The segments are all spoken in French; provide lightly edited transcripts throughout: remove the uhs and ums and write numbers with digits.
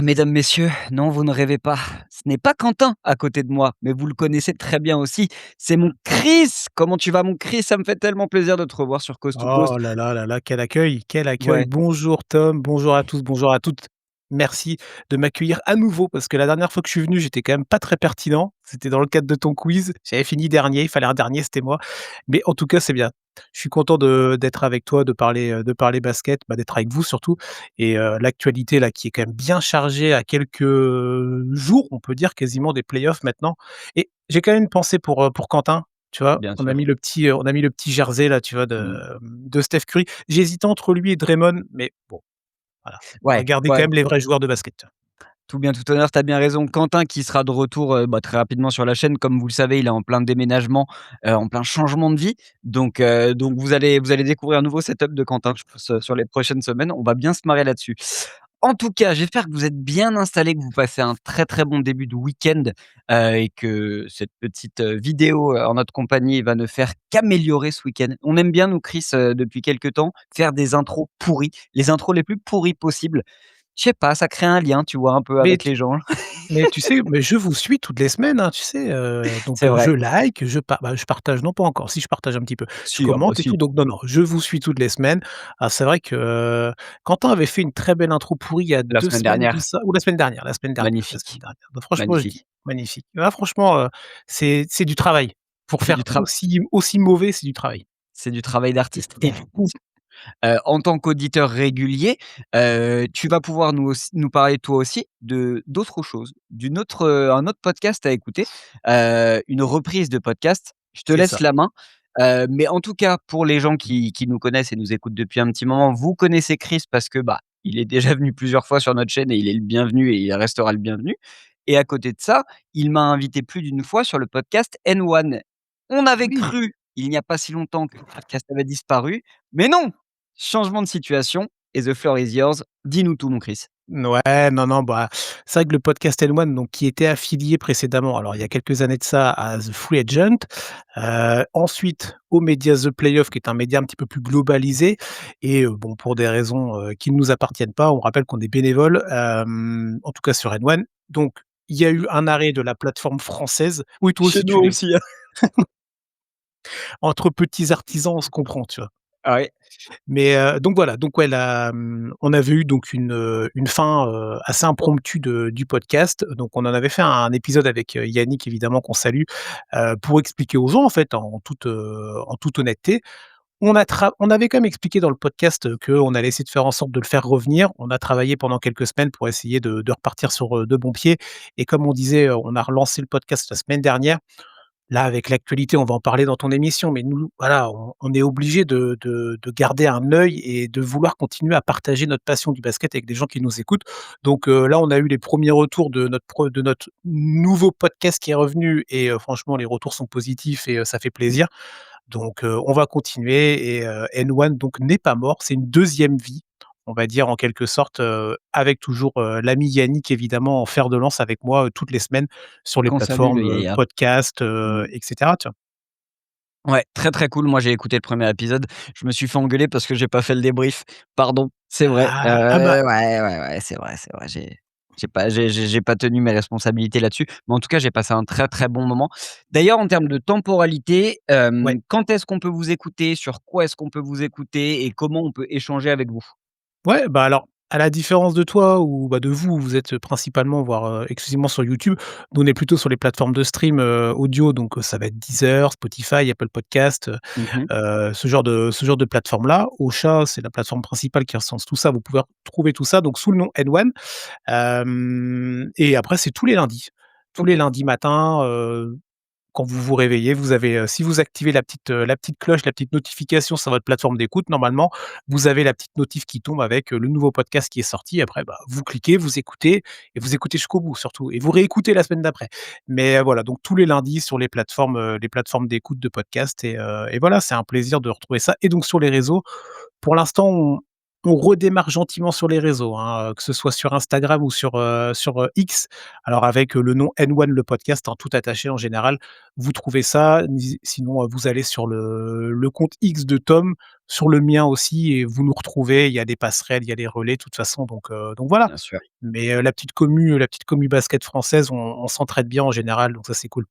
Mesdames, messieurs, non, vous ne rêvez pas. Ce n'est pas Quentin à côté de moi, mais vous le connaissez très bien aussi. C'est mon Chris. Comment tu vas, mon Chris? Ça me fait tellement plaisir de te revoir sur Coast to Coast. Oh là là, quel accueil, quel accueil. Ouais, Bonjour Tom, bonjour à tous, bonjour à toutes. Merci de m'accueillir à nouveau parce que la dernière fois que je suis venu, j'étais quand même pas très pertinent. C'était dans le cadre de ton quiz. J'avais fini dernier, il fallait un dernier, c'était moi. Mais en tout cas, c'est bien. Je suis content d'être avec toi, de parler basket, d'être avec vous surtout. Et l'actualité là qui est quand même bien chargée à quelques jours, on peut dire quasiment des playoffs maintenant. Et j'ai quand même une pensée pour Quentin. Tu vois? bien sûr. On a mis le petit jersey là, tu vois, Mmh. de Steph Curry. J'hésitais entre lui et Draymond, mais bon, voilà. On va Ouais, garder quand ouais, même les vrais joueurs de basket. tout bien, tout honneur, tu as bien raison. Quentin qui sera de retour, très rapidement sur la chaîne. Comme vous le savez, il est en plein déménagement, en plein changement de vie. Donc vous allez découvrir un nouveau setup de Quentin, je pense, sur les prochaines semaines. On va bien se marrer là-dessus. En tout cas, j'espère que vous êtes bien installés, que vous passez un très, très bon début de week-end, et que cette petite, vidéo, en notre compagnie va ne faire qu'améliorer ce week-end. On aime bien nous, Chris, depuis quelque temps, faire des intros pourries, les intros les plus pourries possibles. Je sais pas, ça crée un lien, tu vois, un peu Mais avec tu les gens. mais tu sais, mais je vous suis toutes les semaines, hein, tu sais, donc C'est vrai. je like, je partage non pas encore, si je partage un petit peu, je Si, ah bah commente et si, tout, donc non, non, je vous suis toutes les semaines. Ah, c'est vrai que, Quentin avait fait une très belle intro pourrie il y a la 2 semaine semaines de dernière. ça ou la semaine Magnifique, dernière. Donc franchement, je dis magnifique. magnifique. Là franchement, c'est du travail. Pour C'est faire du tra aussi mauvais, c'est du travail. c'est du travail d'artiste et du coup, en tant qu'auditeur régulier, tu vas pouvoir nous parler toi aussi de d'autres choses, un autre podcast à écouter, une reprise de podcast. Je te C'est laisse ça. la main, mais en tout cas, pour les gens qui nous connaissent et nous écoutent depuis un petit moment, vous connaissez Chris parce que, il est déjà venu plusieurs fois sur notre chaîne et il est le bienvenu et il restera le bienvenu et à côté de ça, il m'a invité plus d'une fois sur le podcast N1. On avait Oui. cru, il n'y a pas si longtemps, que le podcast avait disparu, mais non! Changement de situation et the floor is yours. Dis-nous tout, mon Chris. Ouais, non, non, c'est vrai que le podcast N1 donc qui était affilié précédemment, alors il y a quelques années de ça, à The Free Agent, ensuite aux médias The Playoff qui est un média un petit peu plus globalisé et bon pour des raisons, qui ne nous appartiennent pas, on rappelle qu'on est bénévole, en tout cas sur N1. Donc il y a eu un arrêt de la plateforme française. Oui, toi Chez aussi nous tu l'as eu. aussi, hein. Entre petits artisans, on se comprend, tu vois? Ah oui, Mais donc voilà, donc ouais, on avait eu donc une fin, assez impromptue du podcast. Donc on en avait fait un épisode avec, Yannick évidemment qu'on salue, pour expliquer aux gens en fait en toute honnêteté. On avait quand même expliqué dans le podcast, qu'on allait essayer de faire en sorte de le faire revenir. On a travaillé pendant quelques semaines pour essayer de repartir sur, de bons pieds et comme on disait, on a relancé le podcast la semaine dernière. Là, avec l'actualité, on va en parler dans ton émission, mais nous, voilà, on est obligé de garder un œil et de vouloir continuer à partager notre passion du basket avec des gens qui nous écoutent. Donc, là, on a eu les premiers retours de notre nouveau podcast qui est revenu et franchement, les retours sont positifs et ça fait plaisir. Donc, on va continuer et N1 donc n'est pas mort, c'est une deuxième vie, on va dire en quelque sorte, avec toujours, l'ami Yannick évidemment en fer de lance avec moi, toutes les semaines sur les qu'on salue le plateformes, Yaya. podcast, Mmh. et cetera, tu vois? Ouais, très, très cool. Moi, j'ai écouté le premier épisode. Je me suis fait engueuler parce que j'ai pas fait le débrief. Pardon, c'est vrai. Ouais, ouais, ouais, c'est vrai, c'est vrai. J'ai pas tenu mes responsabilités là-dessus. Mais en tout cas, j'ai passé un très, très bon moment. D'ailleurs, en termes de temporalité, Ouais. quand est-ce qu'on peut vous écouter? Sur quoi est-ce qu'on peut vous écouter? Et comment on peut échanger avec vous? Ouais, alors, à la différence de toi ou de vous, vous êtes principalement, voire, exclusivement sur YouTube. Nous, on est plutôt sur les plateformes de stream, audio, donc ça va être Deezer, Spotify, Apple Podcast, Mmh. ce genre de plateforme-là. Ocha, c'est la plateforme principale qui recense tout ça. Vous pouvez retrouver tout ça donc sous le nom N1. Et après, c'est tous les lundis. Tous les OK. lundis matins, quand vous vous réveillez, vous avez, si vous activez la petite cloche, la petite notification sur votre plateforme d'écoute, normalement, vous avez la petite notif qui tombe avec, le nouveau podcast qui est sorti. Après, vous cliquez, vous écoutez et vous écoutez jusqu'au bout surtout et vous réécoutez la semaine d'après. Mais, voilà, donc tous les lundis sur les plateformes d'écoute de podcast et voilà, c'est un plaisir de retrouver ça et donc sur les réseaux, pour l'instant, on redémarre gentiment sur les réseaux, hein, que ce soit sur Instagram ou sur X. Alors avec, le nom N1 le podcast, hein, tout attaché en général. Vous trouvez ça, sinon, vous allez sur le compte X de Tom, sur le mien aussi et vous nous retrouvez. Il y a des passerelles, il y a des relais de toute façon donc voilà. Bien sûr. Mais, la petite commu basket française, on s'entraide bien en général, donc ça c'est cool.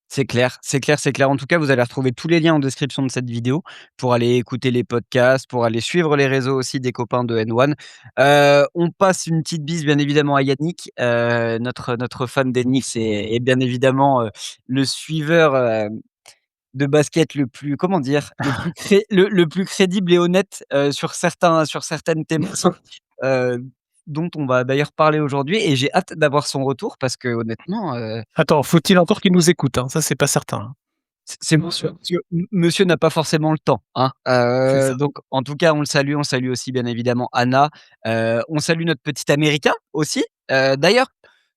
C'est clair, c'est clair, c'est clair. En tout cas, vous allez retrouver tous les liens en description de cette vidéo pour aller écouter les podcasts, pour aller suivre les réseaux aussi des copains de N1. On passe une petite bise bien évidemment à Yannick, notre fan d'Enix et bien évidemment, le suiveur, de basket le plus, comment dire? Le plus crédible et honnête, sur certaines thématiques, heu, dont on va d'ailleurs parler aujourd'hui et j'ai hâte d'avoir son retour parce que honnêtement, Attends, faut-il encore qu'il nous écoute, hein? Ça, c'est pas certain, hein. c'est monsieur parce que monsieur n'a pas forcément le temps, hein. C'est ça. Donc en tout cas, on salue aussi bien évidemment Anna, on salue notre petit américain aussi. D'ailleurs,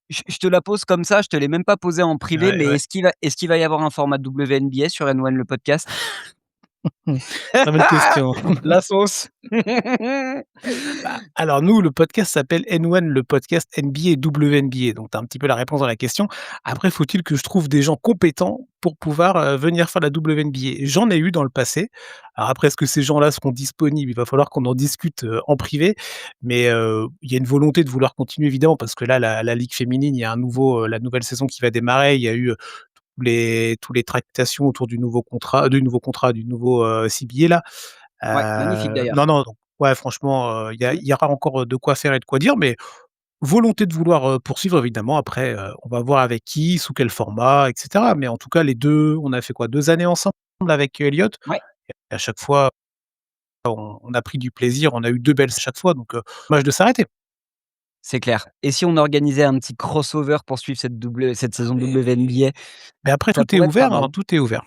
je te la pose comme ça, je te l'ai même pas posée en privé, Ouais, mais ouais. est-ce qu'il va y avoir un format WNBA sur N1 le podcast? Mmh. Très bonne question. La sauce. Bah, alors nous, le podcast s'appelle N1, le podcast NBA et WNBA, donc tu as un petit peu la réponse dans la question. Après, faut-il que je trouve des gens compétents pour pouvoir, venir faire la WNBA? J'en ai eu dans le passé. Alors après, est-ce que ces gens-là seront disponibles? Il va falloir qu'on en discute, en privé, mais il y a une volonté de vouloir continuer évidemment parce que là, la ligue féminine, il y a la nouvelle saison qui va démarrer. Il y a eu, tous les tractations autour du nouveau, CBA là. Ouais, magnifique Non, d'ailleurs. non, donc ouais, franchement, il y aura encore, de quoi faire et de quoi dire, mais volonté de vouloir, poursuivre évidemment. Après, on va voir avec qui, sous quel format et cetera. Mais en tout cas, les 2, on a fait quoi? 2 années ensemble avec, Elliott Ouais, et à chaque fois, on a pris du plaisir, on a eu 2 belles à chaque fois, donc dommage de s'arrêter. c'est clair. Et si on organisait un petit crossover pour suivre cette Ah saison mais WNBA, mais après ça tout est pourrait être pas ouvert, mal. hein, tout est ouvert.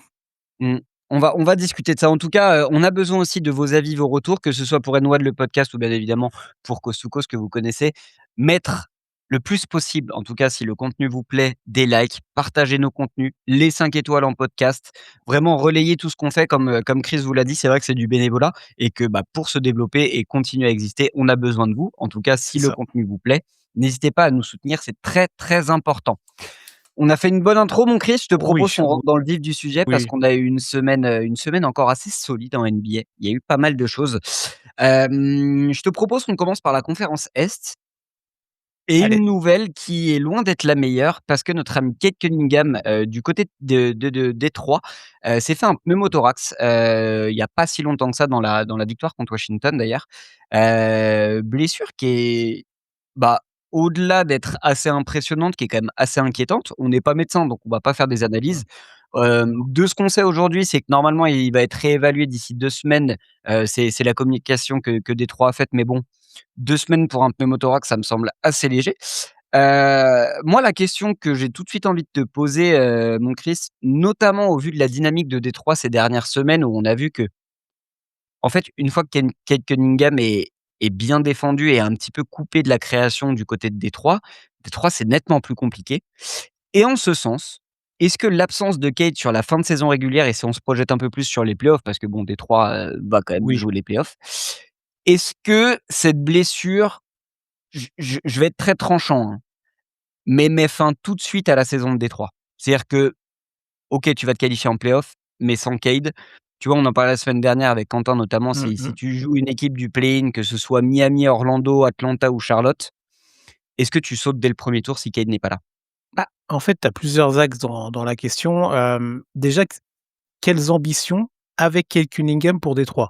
Mmh. On va discuter de ça. En tout cas, on a besoin aussi de vos avis, vos retours, que ce soit pour N1 le podcast ou bien évidemment pour Coast to Coast que vous connaissez. Mettre le plus possible, en tout cas si le contenu vous plaît, des likes, partagez nos contenus, les 5 étoiles en podcast, vraiment relayer tout ce qu'on fait comme Chris vous l'a dit, c'est vrai que c'est du bénévolat et que, bah, pour se développer et continuer à exister, on a besoin de vous. En tout cas, si C'est le ça. contenu vous plaît, n'hésitez pas à nous soutenir, c'est très, très important. On a fait une bonne intro, mon Chris. Je te Oui, propose qu'on rentre dans le vif du sujet parce oui. qu'on a eu une semaine encore assez solide en NBA. Il y a eu pas mal de choses. Je te propose qu'on commence par la conférence Est et Allez. une nouvelle qui est loin d'être la meilleure parce que notre ami Cade Cunningham, du côté de Détroit, s'est fait un pneumothorax, il y a pas si longtemps que ça dans la victoire contre Washington d'ailleurs. Blessure qui est, bah, au-delà d'être assez impressionnante, qui est quand même assez inquiétante. On n'est pas médecin, donc on va pas faire des analyses. De ce qu'on sait aujourd'hui, c'est que normalement il va être réévalué d'ici 2 semaines, c'est la communication que Détroit a faite, mais bon, 2 semaines pour un pneumothorax, ça me semble assez léger. Moi, la question que j'ai tout de suite envie de te poser, mon Chris, notamment au vu de la dynamique de Détroit ces dernières semaines où on a vu que, en fait, une fois que Cade Cunningham est bien défendu et un petit peu coupé de la création du côté de Détroit, Détroit, c'est nettement plus compliqué et en ce sens, est-ce que l'absence de Cade sur la fin de saison régulière et si on se projette un peu plus sur les playoffs parce que bon, Détroit, va quand même Oui. jouer les playoffs. Est-ce que cette blessure, je vais être très tranchant, hein, mais met fin tout de suite à la saison de Détroit? C'est-à-dire que, OK, tu vas te qualifier en playoff, mais sans Cade. Tu vois, on en parlait la semaine dernière avec Quentin notamment, Mmh si mh. tu joues une équipe du play-in, que ce soit Miami, Orlando, Atlanta ou Charlotte, est-ce que tu sautes dès le premier tour si Cade n'est pas là? Bah, en fait, tu as plusieurs axes dans la question. Déjà, quelles ambitions avait Cade Cunningham pour Détroit?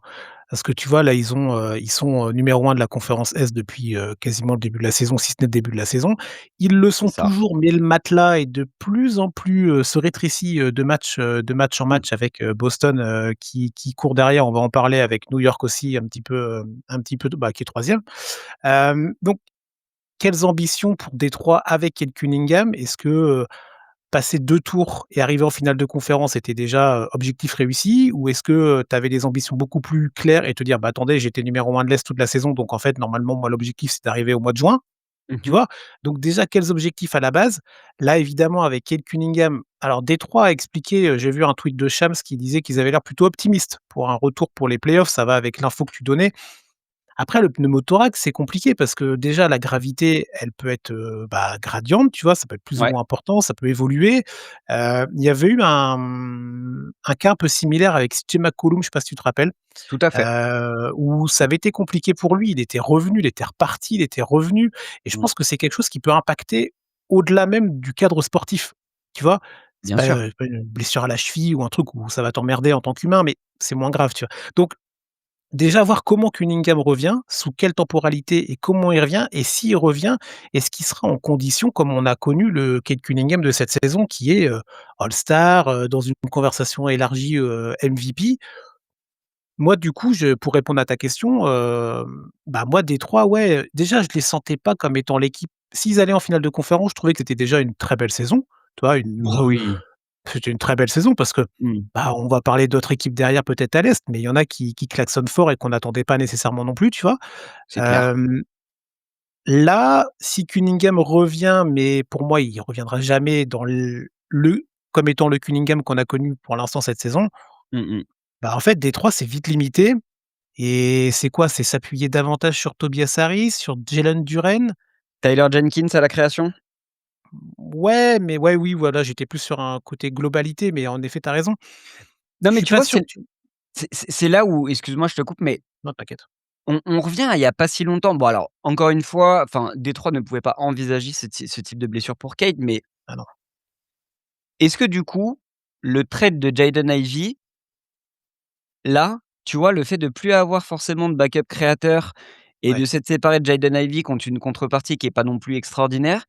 Parce que tu vois, là, ils sont, numéro 1 de la conférence Est depuis, quasiment le début de la saison, si ce n'est le début de la saison. Ils le C'est sont ça. toujours, mais le matelas est de plus en plus, se rétrécit, de match en Mmh. match avec, Boston, qui court derrière. On va en parler avec New York aussi un petit peu, bah, qui est 3e. Donc quelles ambitions pour Détroit avec Cade Cunningham? Est-ce que, passer 2 tours et arriver en finale de conférence était déjà, objectif réussi? Ou est-ce que, tu avais des ambitions beaucoup plus claires et te dire: «Bah, attendez, j'étais numéro 1 de l'Est toute la saison, donc en fait, normalement, moi, l'objectif, c'est d'arriver au mois de juin», tu Mmh. vois? Donc déjà, quels objectifs à la base? Là, évidemment, avec Cade Cunningham, alors Détroit a expliqué, j'ai vu un tweet de Shams qui disait qu'ils avaient l'air plutôt optimistes pour un retour pour les playoffs. Ça va avec l'info que tu donnais. Après le pneumothorax, c'est compliqué parce que déjà la gravité, elle peut être, gradiente, tu vois? Ça peut être plus ou Ouais, moins important, ça peut évoluer. Il y avait eu un cas un peu similaire avec CJ McCollum, je sais pas si tu te rappelles? tout à fait. Où ça avait été compliqué pour lui. Il était revenu, il était reparti, il était revenu et je Mmh, pense que c'est quelque chose qui peut impacter au-delà même du cadre sportif, tu vois? bien sûr. C'est pas une blessure à la cheville ou un truc où ça va t'emmerder en tant qu'humain, mais c'est moins grave, tu vois? Donc déjà voir comment Cunningham revient, sous quelle temporalité et comment il revient et s'il revient, est-ce qu'il sera en condition comme on a connu le Cade Cunningham de cette saison qui est, All-Star, dans une conversation élargie, MVP? Moi, du coup, pour répondre à ta question, moi, Détroit, ouais, déjà, je les sentais pas comme étant l'équipe s'ils allaient en finale de conférence, je trouvais que c'était déjà une très belle saison. Tu vois? Oh oui. C'était une très belle saison parce que, Mmh, on va parler d'autres équipes derrière peut-être à l'Est, mais il y en a qui klaxonnent fort et qu'on n'attendait pas nécessairement non plus, tu vois? c'est clair. Hem, Là, si Cunningham revient, mais pour moi, il reviendra jamais dans le comme étant le Cunningham qu'on a connu pour l'instant cette saison, Mmh mh. en fait, Détroit, c'est vite limité. Et c'est quoi? C'est s'appuyer davantage sur Tobias Harris, sur Jalen Duren? Tyler Jenkins à la création? Ouais, mais ouais, oui, voilà, j'étais plus sur un côté globalité, mais en effet, tu as raison. Non, Je mais suis tu pas vois, sûr c'est que tu c'est là où excuse-moi, je te coupe, mais non, t'inquiète. on revient à il y a pas si longtemps. Bon alors, encore une fois, enfin, Détroit ne pouvait pas envisager ce type de blessure pour Cade, mais Ah non. est-ce que du coup, le trade de Jaden Ivey, là, tu vois, le fait de plus avoir forcément de backup créateur et Ouais. de s'être séparé de Jaden Ivey contre une contrepartie qui est pas non plus extraordinaire,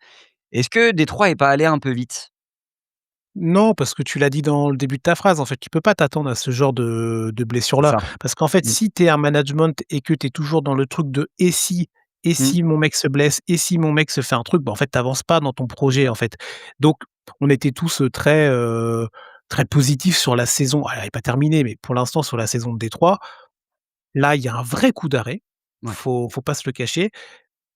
est-ce que Détroit est pas allé un peu vite? Non, parce que tu l'as dit dans le début de ta phrase, en fait, tu peux pas t'attendre à ce genre de C'est blessure-là. ça. Parce qu'en fait, Mmh. si tu es un management et que tu es toujours dans le truc de et Mmh. si mon mec se blesse, et si mon mec se fait un truc, en fait, tu avances pas dans ton projet, en fait. Donc, on était tous, très positifs sur la saison. Elle est pas terminée, mais pour l'instant, sur la saison de Détroit. Là, il y a un vrai coup d'arrêt. Ouais. Faut pas se le cacher.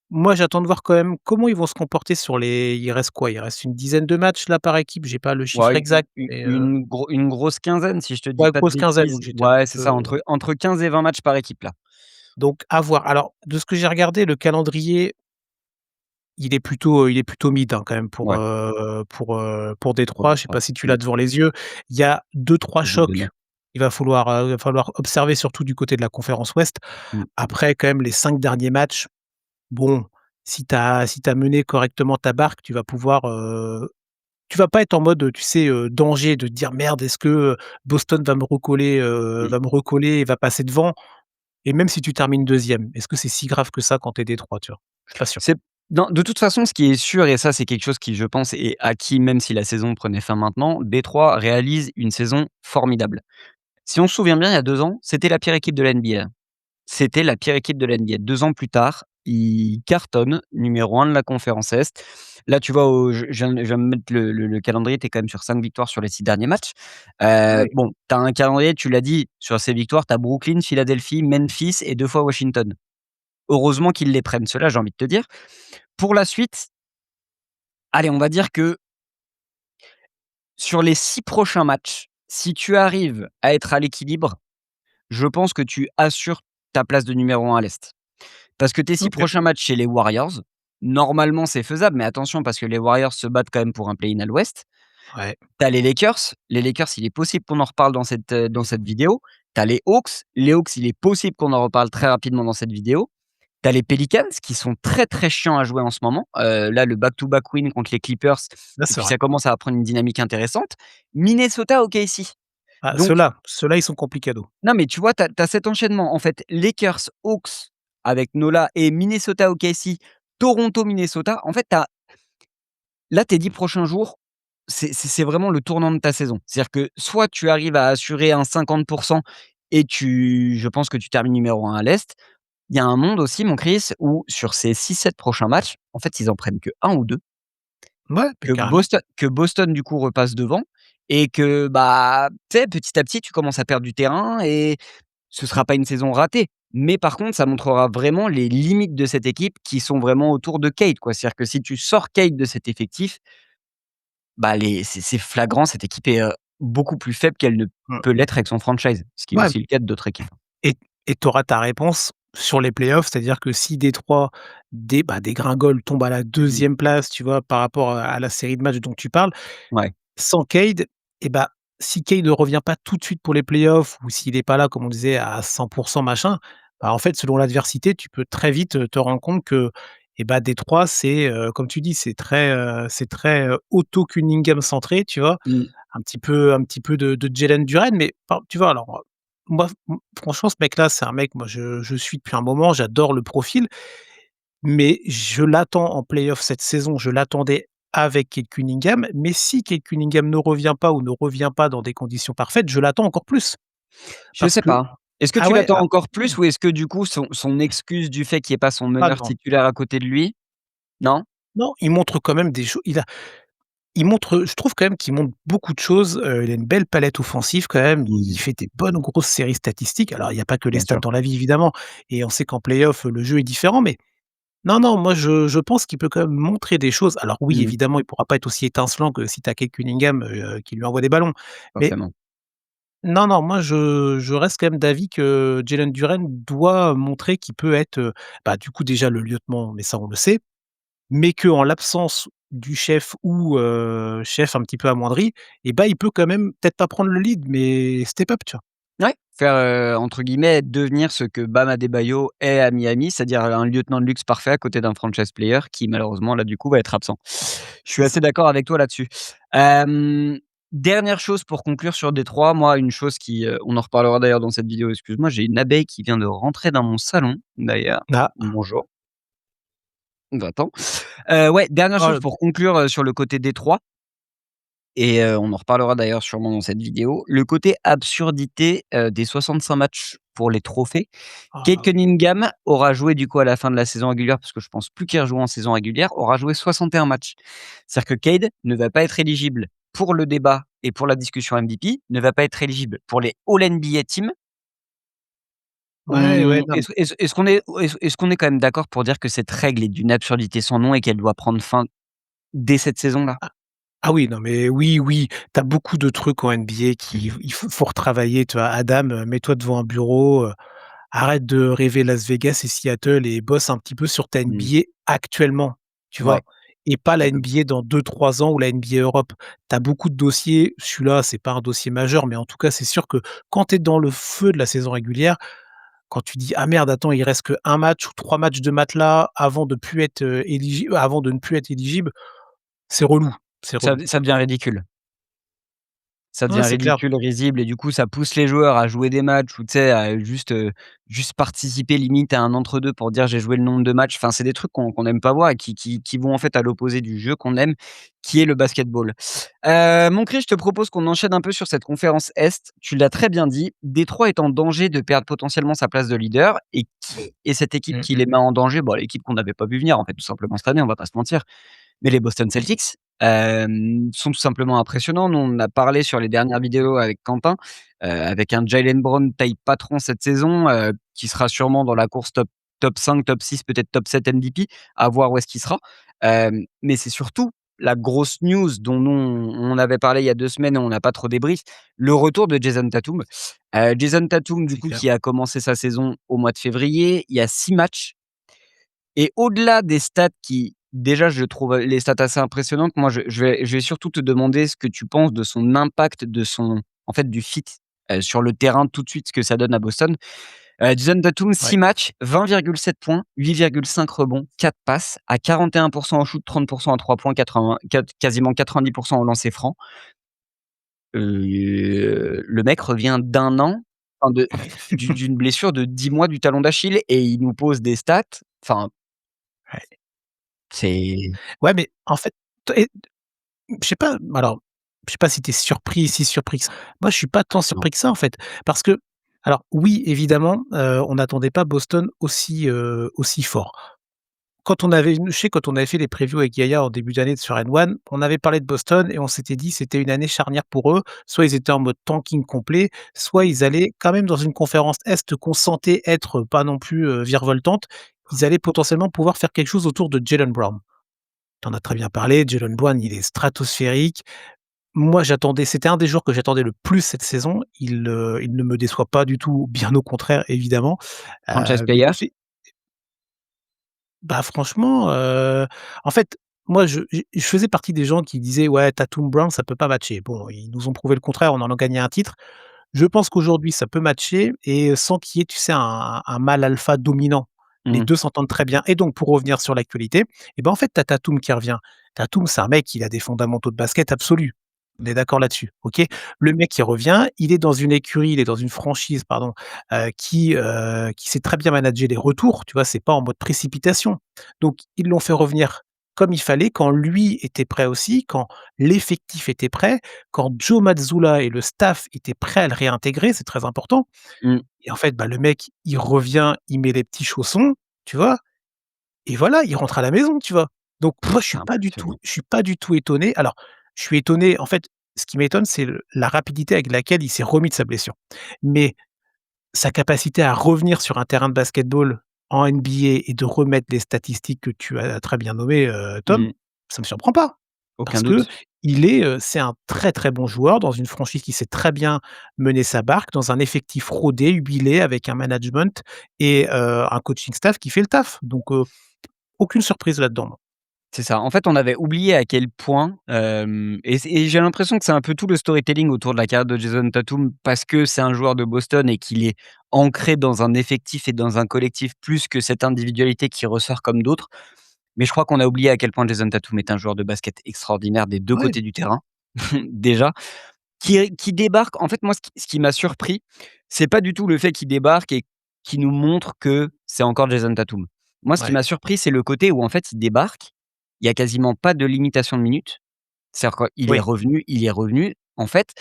Moi, j'attends de voir quand même comment ils vont se comporter sur les il reste quoi? Il reste une dizaine de matchs là par équipe, j'ai pas le chiffre Ouais, exact, mais une grosse quinzaine si je te dis ouais, pas de grosse quinzaine, bêtises. donc j'étais un Ouais, petit c'est ça, peu entre 15 et 20 matchs par équipe là. donc à voir. Alors, de ce que j'ai regardé, le calendrier, il est plutôt mid, hein, quand même Ouais, pour pour Détroit. Je sais Détroit. pas si tu l'as devant les yeux. Il y a deux trois Je vais te donner. chocs. Il va falloir observer surtout du côté de la conférence Ouest. Mmh. Après quand même les 5 derniers matchs, bon, si tu mené correctement ta barque, tu vas pas être en mode, tu sais, danger de te dire: «Merde, est-ce que, Boston Mmh. va me recoller et va passer devant?» Et même si tu termines deuxième, est-ce que c'est si grave que ça quand tu es Détroit, tu vois? Je suis pas sûr. C'est non, de toute façon, ce qui est sûr et ça, c'est quelque chose qui, je pense, est acquis même si la saison prenait fin maintenant, Détroit réalise une saison formidable. Si on se souvient bien, il y a 2 ans, c'était la pire équipe de la NBA. C'était la pire équipe de la NBA. 2 ans plus tard, ils cartonnent, numéro 1 de la conférence Est. Là, tu vois, je viens de mettre le calendrier, tu es quand même sur 5 victoires sur les 6 derniers matchs. Oui. Bon, tu as un calendrier, tu l'as dit, sur ces victoires, tu as Brooklyn, Philadelphie, Memphis et 2 fois Washington. Heureusement qu'ils les prennent ceux-là, j'ai envie de te dire. Pour la suite, allez, on va dire que sur les 6 prochains matchs, si tu arrives à être à l'équilibre, je pense que tu assures ta place de numéro 1 à l'Est. Parce que tes 6 OK. prochains matchs chez les Warriors, normalement, c'est faisable, mais attention parce que les Warriors se battent quand même pour un play-in à l'Ouest. Ouais. Tu as les Lakers. Les Lakers, il est possible qu'on en reparle dans cette vidéo. Tu as les Hawks. Les Hawks, il est possible qu'on en reparle très rapidement dans cette vidéo. Tu as les Pelicans qui sont très, très chiants à jouer en ce moment. Là, le back-to-back win contre les Clippers Là, et c'est puis vrai. ça commence à prendre une dynamique intéressante. Minnesota, OKC. Ah, Donc ceux-là, ils sont complicados. non, mais tu vois, tu as cet enchaînement, en fait, Lakers, Hawks avec Nola et Minnesota, OKC, Toronto, Minnesota. En fait, tu as là, tes 10 prochains jours, c'est vraiment le tournant de ta saison. C'est-à-dire que soit tu arrives à assurer un 50 et je pense que tu termines numéro 1 à l'Est. Il y a un monde aussi, mon Chris, où sur ces 6-7 prochains matchs, en fait, ils en prennent que un ou 2, Ouais, mais carrément. Que Boston, du coup, repasse devant et que, bah, tu sais, petit à petit, tu commences à perdre du terrain et ce sera pas une saison ratée. Mais par contre, ça montrera vraiment les limites de cette équipe qui sont vraiment autour de Cade, quoi. C'est-à-dire que si tu sors Cade de cet effectif, bah, c'est flagrant, cette équipe est, beaucoup plus faible qu'elle ne Mmh. peut l'être avec son franchise, ce qui est Ouais aussi le cas d'autres équipes. et tu auras ta réponse sur les playoffs. C'est-à-dire que si Détroit dégringole, tombe à la Mmh. deuxième place, tu vois, par rapport à la série de matchs dont tu parles, Ouais. sans Cade et si Cade ne revient pas tout de suite pour les playoffs ou s'il est pas là, comme on disait, à 100 machin, en fait, selon l'adversité, tu peux très vite, te rendre compte que Détroit, c'est, comme tu dis, c'est très, Otto Cunningham centré, tu vois? Mmh. Un petit peu de Jalen Duren, mais enfin, tu vois, alors, moi, franchement, ce mec-là, c'est un mec, moi, je suis depuis un moment, j'adore le profil, mais je l'attends en playoff cette saison, je l'attendais avec Cade Cunningham, mais si Cade Cunningham ne revient pas ou ne revient pas dans des conditions parfaites, je l'attends encore plus. Je Parce sais que pas. Est-ce que ah tu ouais, l'attends encore plus ou est-ce que du coup son excuse du fait qu'il y ait pas son pas meneur grand. titulaire à côté de lui non? Non, il montre quand même des choses. Je trouve quand même qu'il montre beaucoup de choses, il a une belle palette offensive quand même, il Mmh. fait des bonnes grosses séries statistiques. Alors il y a pas que les Bien stats sûr. dans la vie évidemment et on sait qu'en playoff, le jeu est différent, mais non, non, moi je pense qu'il peut quand même montrer des choses. Alors oui, Mmh. évidemment, il pourra pas être aussi étincelant que si tu as Cade Cunningham, qui lui envoie des ballons. Mais Forcément. non, non, moi je reste quand même d'avis que Jalen Duren doit montrer qu'il peut être, du coup déjà le lieutenant, mais ça on le sait, mais qu'en l'absence du chef ou chef un petit peu amoindri il peut quand même peut-être pas prendre le lead, mais step up, tu vois? Ouais, faire, entre guillemets, devenir ce que Bam Adebayo est à Miami, c'est-à-dire un lieutenant de luxe parfait à côté d'un franchise player qui malheureusement là, du coup, va être absent. Je suis C'est ça. assez d'accord avec toi là-dessus. Hem, Dernière chose pour conclure sur Détroit, moi, une chose qui, on en reparlera d'ailleurs dans cette vidéo, excuse-moi, j'ai une abeille qui vient de rentrer dans mon salon d'ailleurs. Ah, Bonjour, va-t'en. Ouais, dernière chose oh, pour conclure, sur le côté Détroit et on en reparlera d'ailleurs sûrement dans cette vidéo. Le côté absurdité, des 65 matchs pour les trophées. Cade ah, Cunningham aura joué du coup à la fin de la saison régulière, parce que je pense plus qu'il rejouera en saison régulière, aura joué 61 matchs. C'est-à-dire que Cade ne va pas être éligible pour le débat et pour la discussion MVP, ne va pas être éligible pour les All NBA Team. ouais, ouais, non, Est-ce qu'on est quand même d'accord pour dire que cette règle est d'une absurdité sans nom et qu'elle doit prendre fin dès cette saison-là? ah, ah oui, non, mais oui, oui, tu as beaucoup de trucs en NBA qui il faut retravailler, tu vois? Adam, mets-toi devant un bureau, arrête de rêver Las Vegas et Seattle et bosse un petit peu sur ta Mmh, NBA actuellement, tu ouais, vois? Et pas la complètement. NBA dans 2-3 ans ou la NBA Europe. Tu as beaucoup de dossiers, celui-là, c'est pas un dossier majeur, mais en tout cas, c'est sûr que quand tu es dans le feu de la saison régulière, quand tu dis: «Ah merde, attends, il reste qu'1 match ou 3 matchs de matelas avant de plus être, avant de ne plus être éligible», c'est relou, c'est relou. Ça devient ridicule. Ça devient Ouais, c'est clair. ridicule, risible et du coup, ça pousse les joueurs à jouer des matchs ou tu sais, à juste participer limite à un entre-deux pour dire: «J'ai joué le nombre de matchs». Enfin, c'est des trucs qu'on aime pas voir et qui vont en fait à l'opposé du jeu qu'on aime, qui est le basketball. Mon Chris, je te propose qu'on enchaîne un peu sur cette conférence Est. Tu l'as très bien dit, Détroit est en danger de perdre potentiellement sa place de leader et qui est cette équipe Mmh qui mh. les met en danger? Bon, l'équipe qu'on n'avait pas vu venir en fait, tout simplement cette année, on va pas se mentir. Mais les Boston Celtics, sont tout simplement impressionnants. Nous, on en a parlé sur les dernières vidéos avec Quentin, avec un Jaylen Brown taille patron cette saison, qui sera sûrement dans la course top 5, top 6, peut-être top 7 MVP, à voir où est-ce qu'il sera. Mais c'est surtout la grosse news dont nous on avait parlé il y a 2 semaines et on n'a pas trop débrief, le retour de Jason Tatum. Jason Tatum, du C'est coup, clair. qui a commencé sa saison au mois de février. Il y a 6 matchs et au-delà des stats qui déjà je trouve les stats assez impressionnantes, moi je vais surtout te demander ce que tu penses de son impact, de son en fait du fit, sur le terrain tout de suite, ce que ça donne à Boston. Jason Tatum Ouais. 6 matchs, 20,7 points, 8,5 rebonds, 4 passes, à 41 au shoot, 30 à 3 points, quasiment 90 au lancer franc. Le mec revient d'un an, enfin d'une blessure de 10 mois du talon d'Achille et il nous pose des stats, enfin Ouais. c'est Ouais, mais en fait, t je sais pas, alors, je sais pas si tu es surpris, si surpris que ça. Moi, je suis pas tant non. surpris que ça, en fait, parce que alors oui, évidemment, on n'attendait pas Boston aussi fort. Quand on avait fait les previews avec Yaya en début d'année sur N1, on avait parlé de Boston et on s'était dit: «C'était une année charnière pour eux». Soit ils étaient en mode tanking complet, soit ils allaient quand même dans une conférence Est qu'on sentait être pas non plus, virevoltante. Ils allaient potentiellement pouvoir faire quelque chose autour de Jaylen Brown. Tu en as très bien parlé, Jaylen Brown, il est stratosphérique. moi c'était un des joueurs que j'attendais le plus cette saison. Il ne me déçoit pas du tout, bien au contraire évidemment. Franchise Mais player? bah, franchement, en fait, moi je faisais partie des gens qui disaient: «Ouais, Tatum Brown, ça peut pas matcher». Bon, ils nous ont prouvé le contraire, on en a gagné un titre. Je pense qu'aujourd'hui, ça peut matcher et sans qu'il y ait, tu sais, un mâle alpha dominant. Les Mmh. 2 s'entendent très bien et donc pour revenir sur l'actualité, et ben, en fait, tu as Tatum qui revient. Tatum, c'est un mec, il a des fondamentaux de basket absolus. On est d'accord là-dessus, OK? Le mec, il revient, il est dans une écurie, il est dans une franchise, pardon, qui sait très bien manager les retours, tu vois? C'est pas en mode précipitation. Donc ils l'ont fait revenir comme il fallait, quand lui était prêt aussi, quand l'effectif était prêt, quand Joe Mazzulla et le staff étaient prêts à le réintégrer, c'est très important. Mmh. Et en fait, bah, le mec, il revient, il met les petits chaussons, tu vois? Et voilà, il rentre à la maison, tu vois? Donc moi, C'est impressionnant. je suis pas du tout étonné. Alors, je suis étonné, en fait, ce qui m'étonne, c'est la rapidité avec laquelle il s'est remis de sa blessure. Mais sa capacité à revenir sur un terrain de basketball en NBA et de remettre les statistiques que tu as très bien nommées, Tom, Mmh. ça me surprend pas. Aucun Parce que doute. c'est un très, très bon joueur dans une franchise qui sait très bien mener sa barque, dans un effectif rodé, huilé, avec un management et un coaching staff qui fait le taf. Donc aucune surprise là-dedans, moi. C'est ça. En fait, on avait oublié à quel point, et j'ai l'impression que c'est un peu tout le storytelling autour de la carrière de Jason Tatum parce que c'est un joueur de Boston et qu'il est ancré dans un effectif et dans un collectif plus que cette individualité qui ressort comme d'autres. Mais je crois qu'on a oublié à quel point Jason Tatum est un joueur de basket extraordinaire des 2 Ouais, côtés du terrain, déjà. Qui débarque en fait, moi, ce qui m'a surpris, c'est pas du tout le fait qu'il débarque et qu'il nous montre que c'est encore Jason Tatum. Moi, ce qui ouais, m'a surpris, c'est le côté où, en fait, il débarque, il y a quasiment pas de limitation de minutes. C'est-à-dire qu'il est oui, revenu il est revenu, en fait,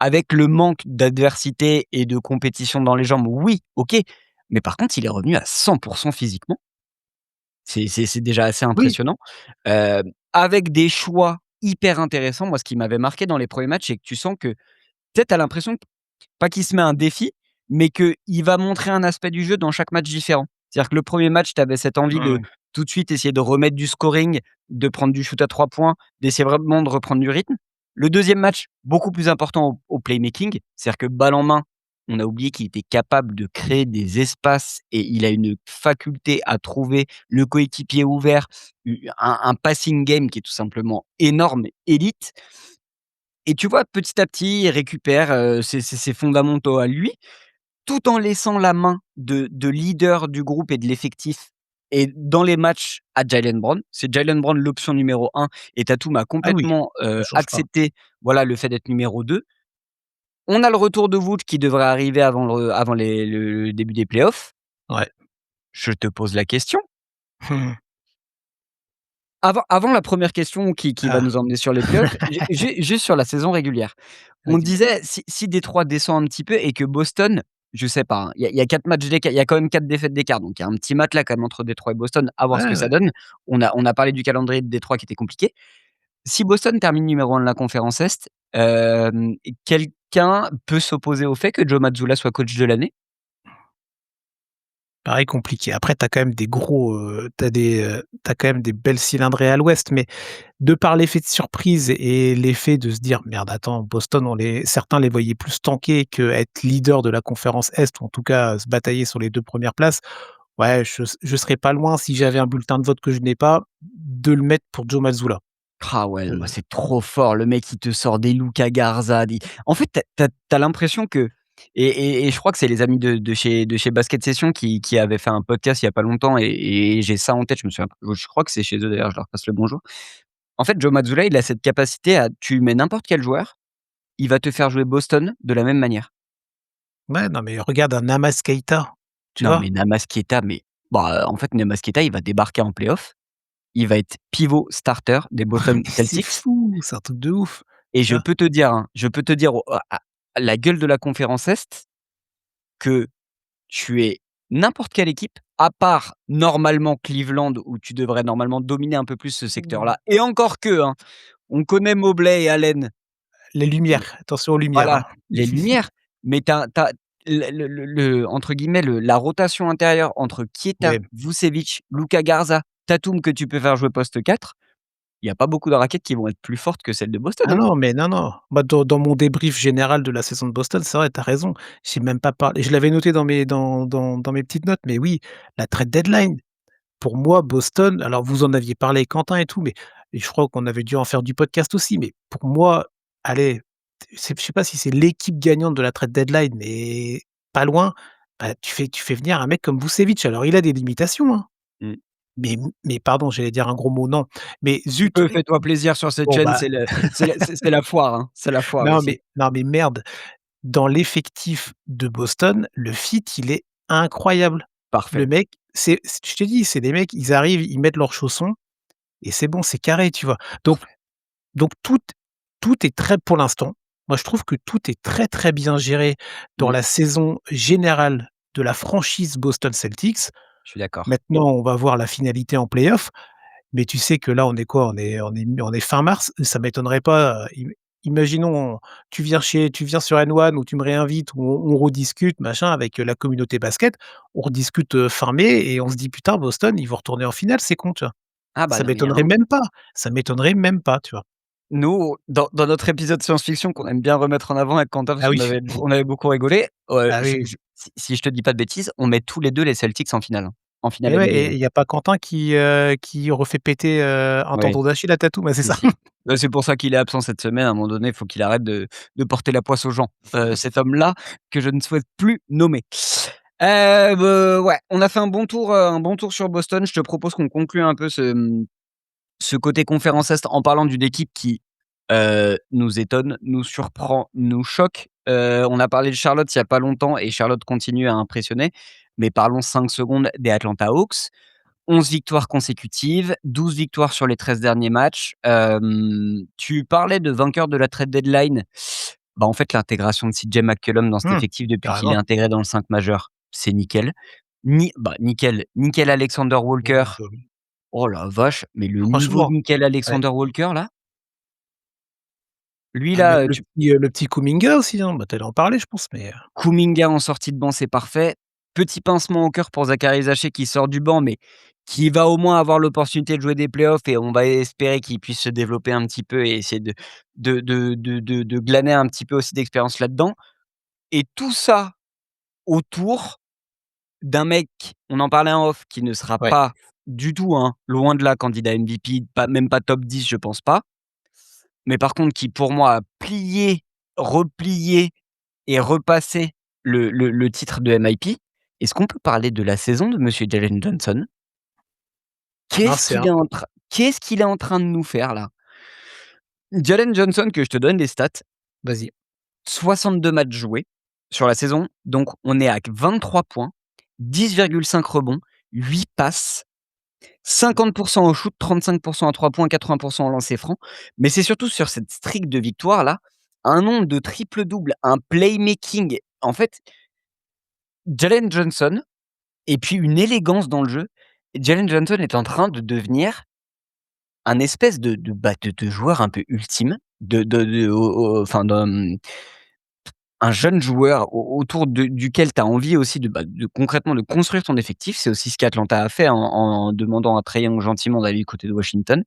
avec le manque d'adversité et de compétition dans les jambes, oui, OK, mais par contre, il est revenu à 100 physiquement. C'est déjà assez oui, impressionnant, heu, avec des choix hyper intéressants. Moi, ce qui m'avait marqué dans les premiers matchs, c'est que tu sens que peut-être tu as l'impression pas qu'il se met un défi, mais qu'il va montrer un aspect du jeu dans chaque match différent. C'est-à-dire que le premier match, tu avais cette envie de mmh, tout de suite essayer de remettre du scoring, de prendre du shoot à 3 points, d'essayer vraiment de reprendre du rythme. Le deuxième match, beaucoup plus important au playmaking, c'est-à-dire que balle en main, on a oublié qu'il était capable de créer des espaces et il a une faculté à trouver le coéquipier ouvert, un passing game qui est tout simplement énorme, élite. Et tu vois, petit à petit, il récupère, ses fondamentaux à lui, tout en laissant la main de leader du groupe et de l'effectif et dans les matchs à Jaylen Brown. C'est Jaylen Brown l'option numéro un et Tatum a ah oui, complètement, ça change pas. accepté, voilà, le fait d'être numéro 2. On a le retour de Vooch qui devrait arriver avant le début des playoffs. Ouais. Je te pose la question. Avant la première question qui va Ah, nous emmener sur les playoffs, juste sur la saison régulière. On vas-y. disait si Détroit descend un petit peu et que Boston, je sais pas, hein, il y a 4 matchs d'écart, il y a quand même 4 défaites d'écart, donc il y a un petit match là quand même entre Détroit et Boston, à voir ce que Ouais, ça ouais. donne. On a parlé du calendrier de Détroit qui était compliqué. Si Boston termine numéro 1 de la conférence Est, quelqu'un peut s'opposer au fait que Joe Mazzulla soit coach de l'année? Pareil, compliqué. Après, tu as quand même des gros, tu quand même des belles cylindrées à l'ouest, mais de par l'effet de surprise et l'effet de se dire: «Merde, attends, Boston, on les certains les voyaient plus tanker qu'être leader de la conférence Est ou en tout cas, se batailler sur les 2 premières places». Ouais, je serais pas loin, si j'avais un bulletin de vote que je n'ai pas, de le mettre pour Joe Mazzulla. Ah ouais, moi Heu, c'est trop fort, le mec il te sort des Luka Garza, des en fait, tu as l'impression que et je crois que c'est les amis de chez Basket Session qui avaient fait un podcast il y a pas longtemps et j'ai ça en tête, je me souviens je crois que c'est chez eux d'ailleurs, je leur passe le bonjour. En fait, Joe Mazzulla, il a cette capacité à tu mets n'importe quel joueur, il va te faire jouer Boston de la même manière. ouais, non, mais regarde un Namas Keita, tu Non vois? mais Namas Keita, mais bah, en fait, Namas Keita, il va débarquer en playoff, il va être pivot starter des Boston Mais c'est Celtics. fou, c'est un truc de ouf, Et tu je vois? peux te dire, hein, je peux te dire au à la gueule de la conférence Est que tu es n'importe quelle équipe, à part normalement Cleveland où tu devrais normalement dominer un peu plus ce Mmh. secteur-là et encore que, hein, on connaît Mobley et Allen, Les mais lumières, attention aux lumières, voilà, hein. les lumières, mais tu as le entre guillemets, la rotation intérieure entre Kieta, Ouais, Vucevic, Luka Garza, Tatum que tu peux faire jouer poste 4. il y a pas beaucoup de raquettes qui vont être plus fortes que celles de Boston, Ah hein. non, mais non, non. Bah, dans mon débrief général de la saison de Boston, c'est vrai, tu as raison. J'ai même pas parlé je l'avais noté dans mes petites notes, mais oui, la trade deadline. Pour moi, Boston, alors vous en aviez parlé avec Quentin et tout, mais et je crois qu'on avait dû en faire du podcast aussi, mais pour moi, allez, je sais pas si c'est l'équipe gagnante de la trade deadline, mais pas loin. Bah, tu fais venir un mec comme Vucevic. Alors il a des limitations, hein, Mmh. mais pardon, j'allais dire un gros mot, non, mais Tu zut, peux, fais-toi plaisir sur cette bon chaîne, bah, c'est la foire, hein, c'est la foire ici. non mais merde, dans l'effectif de Boston, le fit, il est incroyable. Parfait, Le mec, je te dis, c'est des mecs, ils arrivent, ils mettent leurs chaussons et c'est bon, c'est carré, tu vois? Donc parfait. donc tout est très pour l'instant, moi je trouve que tout est très, très bien géré dans Mmh, la saison générale de la franchise Boston Celtics. je suis d'accord. Maintenant, on va voir la finalité en playoff, mais tu sais que là, on est quoi? On est fin mars, ça m'étonnerait pas, imaginons, tu viens sur N1 ou tu me réinvites ou on rediscute machin avec, la communauté basket. On rediscute, fin mai et on se dit: «Putain, Boston, ils vont retourner en finale, c'est con», tu vois? Ah bah Ça non, mais il y a m'étonnerait un même pas, ça m'étonnerait même pas, tu vois? nous, dans notre épisode science-fiction qu'on aime bien remettre en avant avec Quentin parce Ah oui. on avait beaucoup rigolé, Ah oui, je si je te dis pas de bêtises, on met tous les 2 les Celtics en finale et ouais, NBA, et hein. il y a pas Quentin qui refait péter, un Ouais, tendon d'Achille à Tatum, ouais, c'est si, ça? si. Bah, c'est pour ça qu'il est absent cette semaine, à un moment donné, il faut qu'il arrête de porter la poisse aux gens. Cet homme-là, que je ne souhaite plus nommer. Ouais, on a fait un bon tour sur Boston. Je te propose qu'on conclue un peu ce côté conférence Est en parlant d'une équipe qui, nous étonne, nous surprend, nous choque. On a parlé de Charlotte il y a pas longtemps et Charlotte continue à impressionner, mais parlons 5 secondes des Atlanta Hawks. 11 victoires consécutives, 12 victoires sur les 13 derniers matchs. Tu parlais de vainqueur de la trade deadline. Bah, en fait, l'intégration de CJ McCollum dans cet Mmh, effectif depuis qu'il est carrément. intégré dans le 5 majeur, c'est nickel. Nickel Alexander Walker. Oui, bah, oui. Oh la vache, mais le niveau de Franchement, Nickel ouais. Alexander Walker là, lui Ah, mais là, le petit Kuminga aussi, hein, bah, tu allais en parler, je pense, mais Kuminga en sortie de banc, c'est parfait. Petit pincement au cœur pour Zachary Zaché qui sort du banc, mais qui va au moins avoir l'opportunité de jouer des playoffs et on va espérer qu'il puisse se développer un petit peu et essayer de glaner un petit peu aussi d'expérience là-dedans et tout ça autour d'un mec, on en parlait en off, qui ne sera ouais. pas du tout, hein, loin de là, candidat MVP, pas même pas top 10, je pense pas. Mais par contre qui pour moi a plié, replié et repassé le titre de MIP. Est-ce qu'on peut parler de la saison de monsieur Jalen Johnson? Non, c'est un Qu'est-ce qu'il est en train de nous faire là? Jalen Johnson, que je te donne les stats, vas-y. 62 matchs joués sur la saison, donc on est à 23 points, 10,5 rebonds, 8 passes, 50 au shoot, 35 à 3 points, 80 en lancer franc. Mais c'est surtout sur cette streak de victoire là, un nombre de triple-double, un playmaking. En fait, Jalen Johnson et puis une élégance dans le jeu. Jalen Johnson est en train de devenir un espèce de joueur un peu ultime, enfin un jeune joueur autour duquel tu as envie aussi de concrètement de construire ton effectif. C'est aussi ce qu'Atlanta a fait en demandant à Trae Young gentiment d'aller du côté de Washington.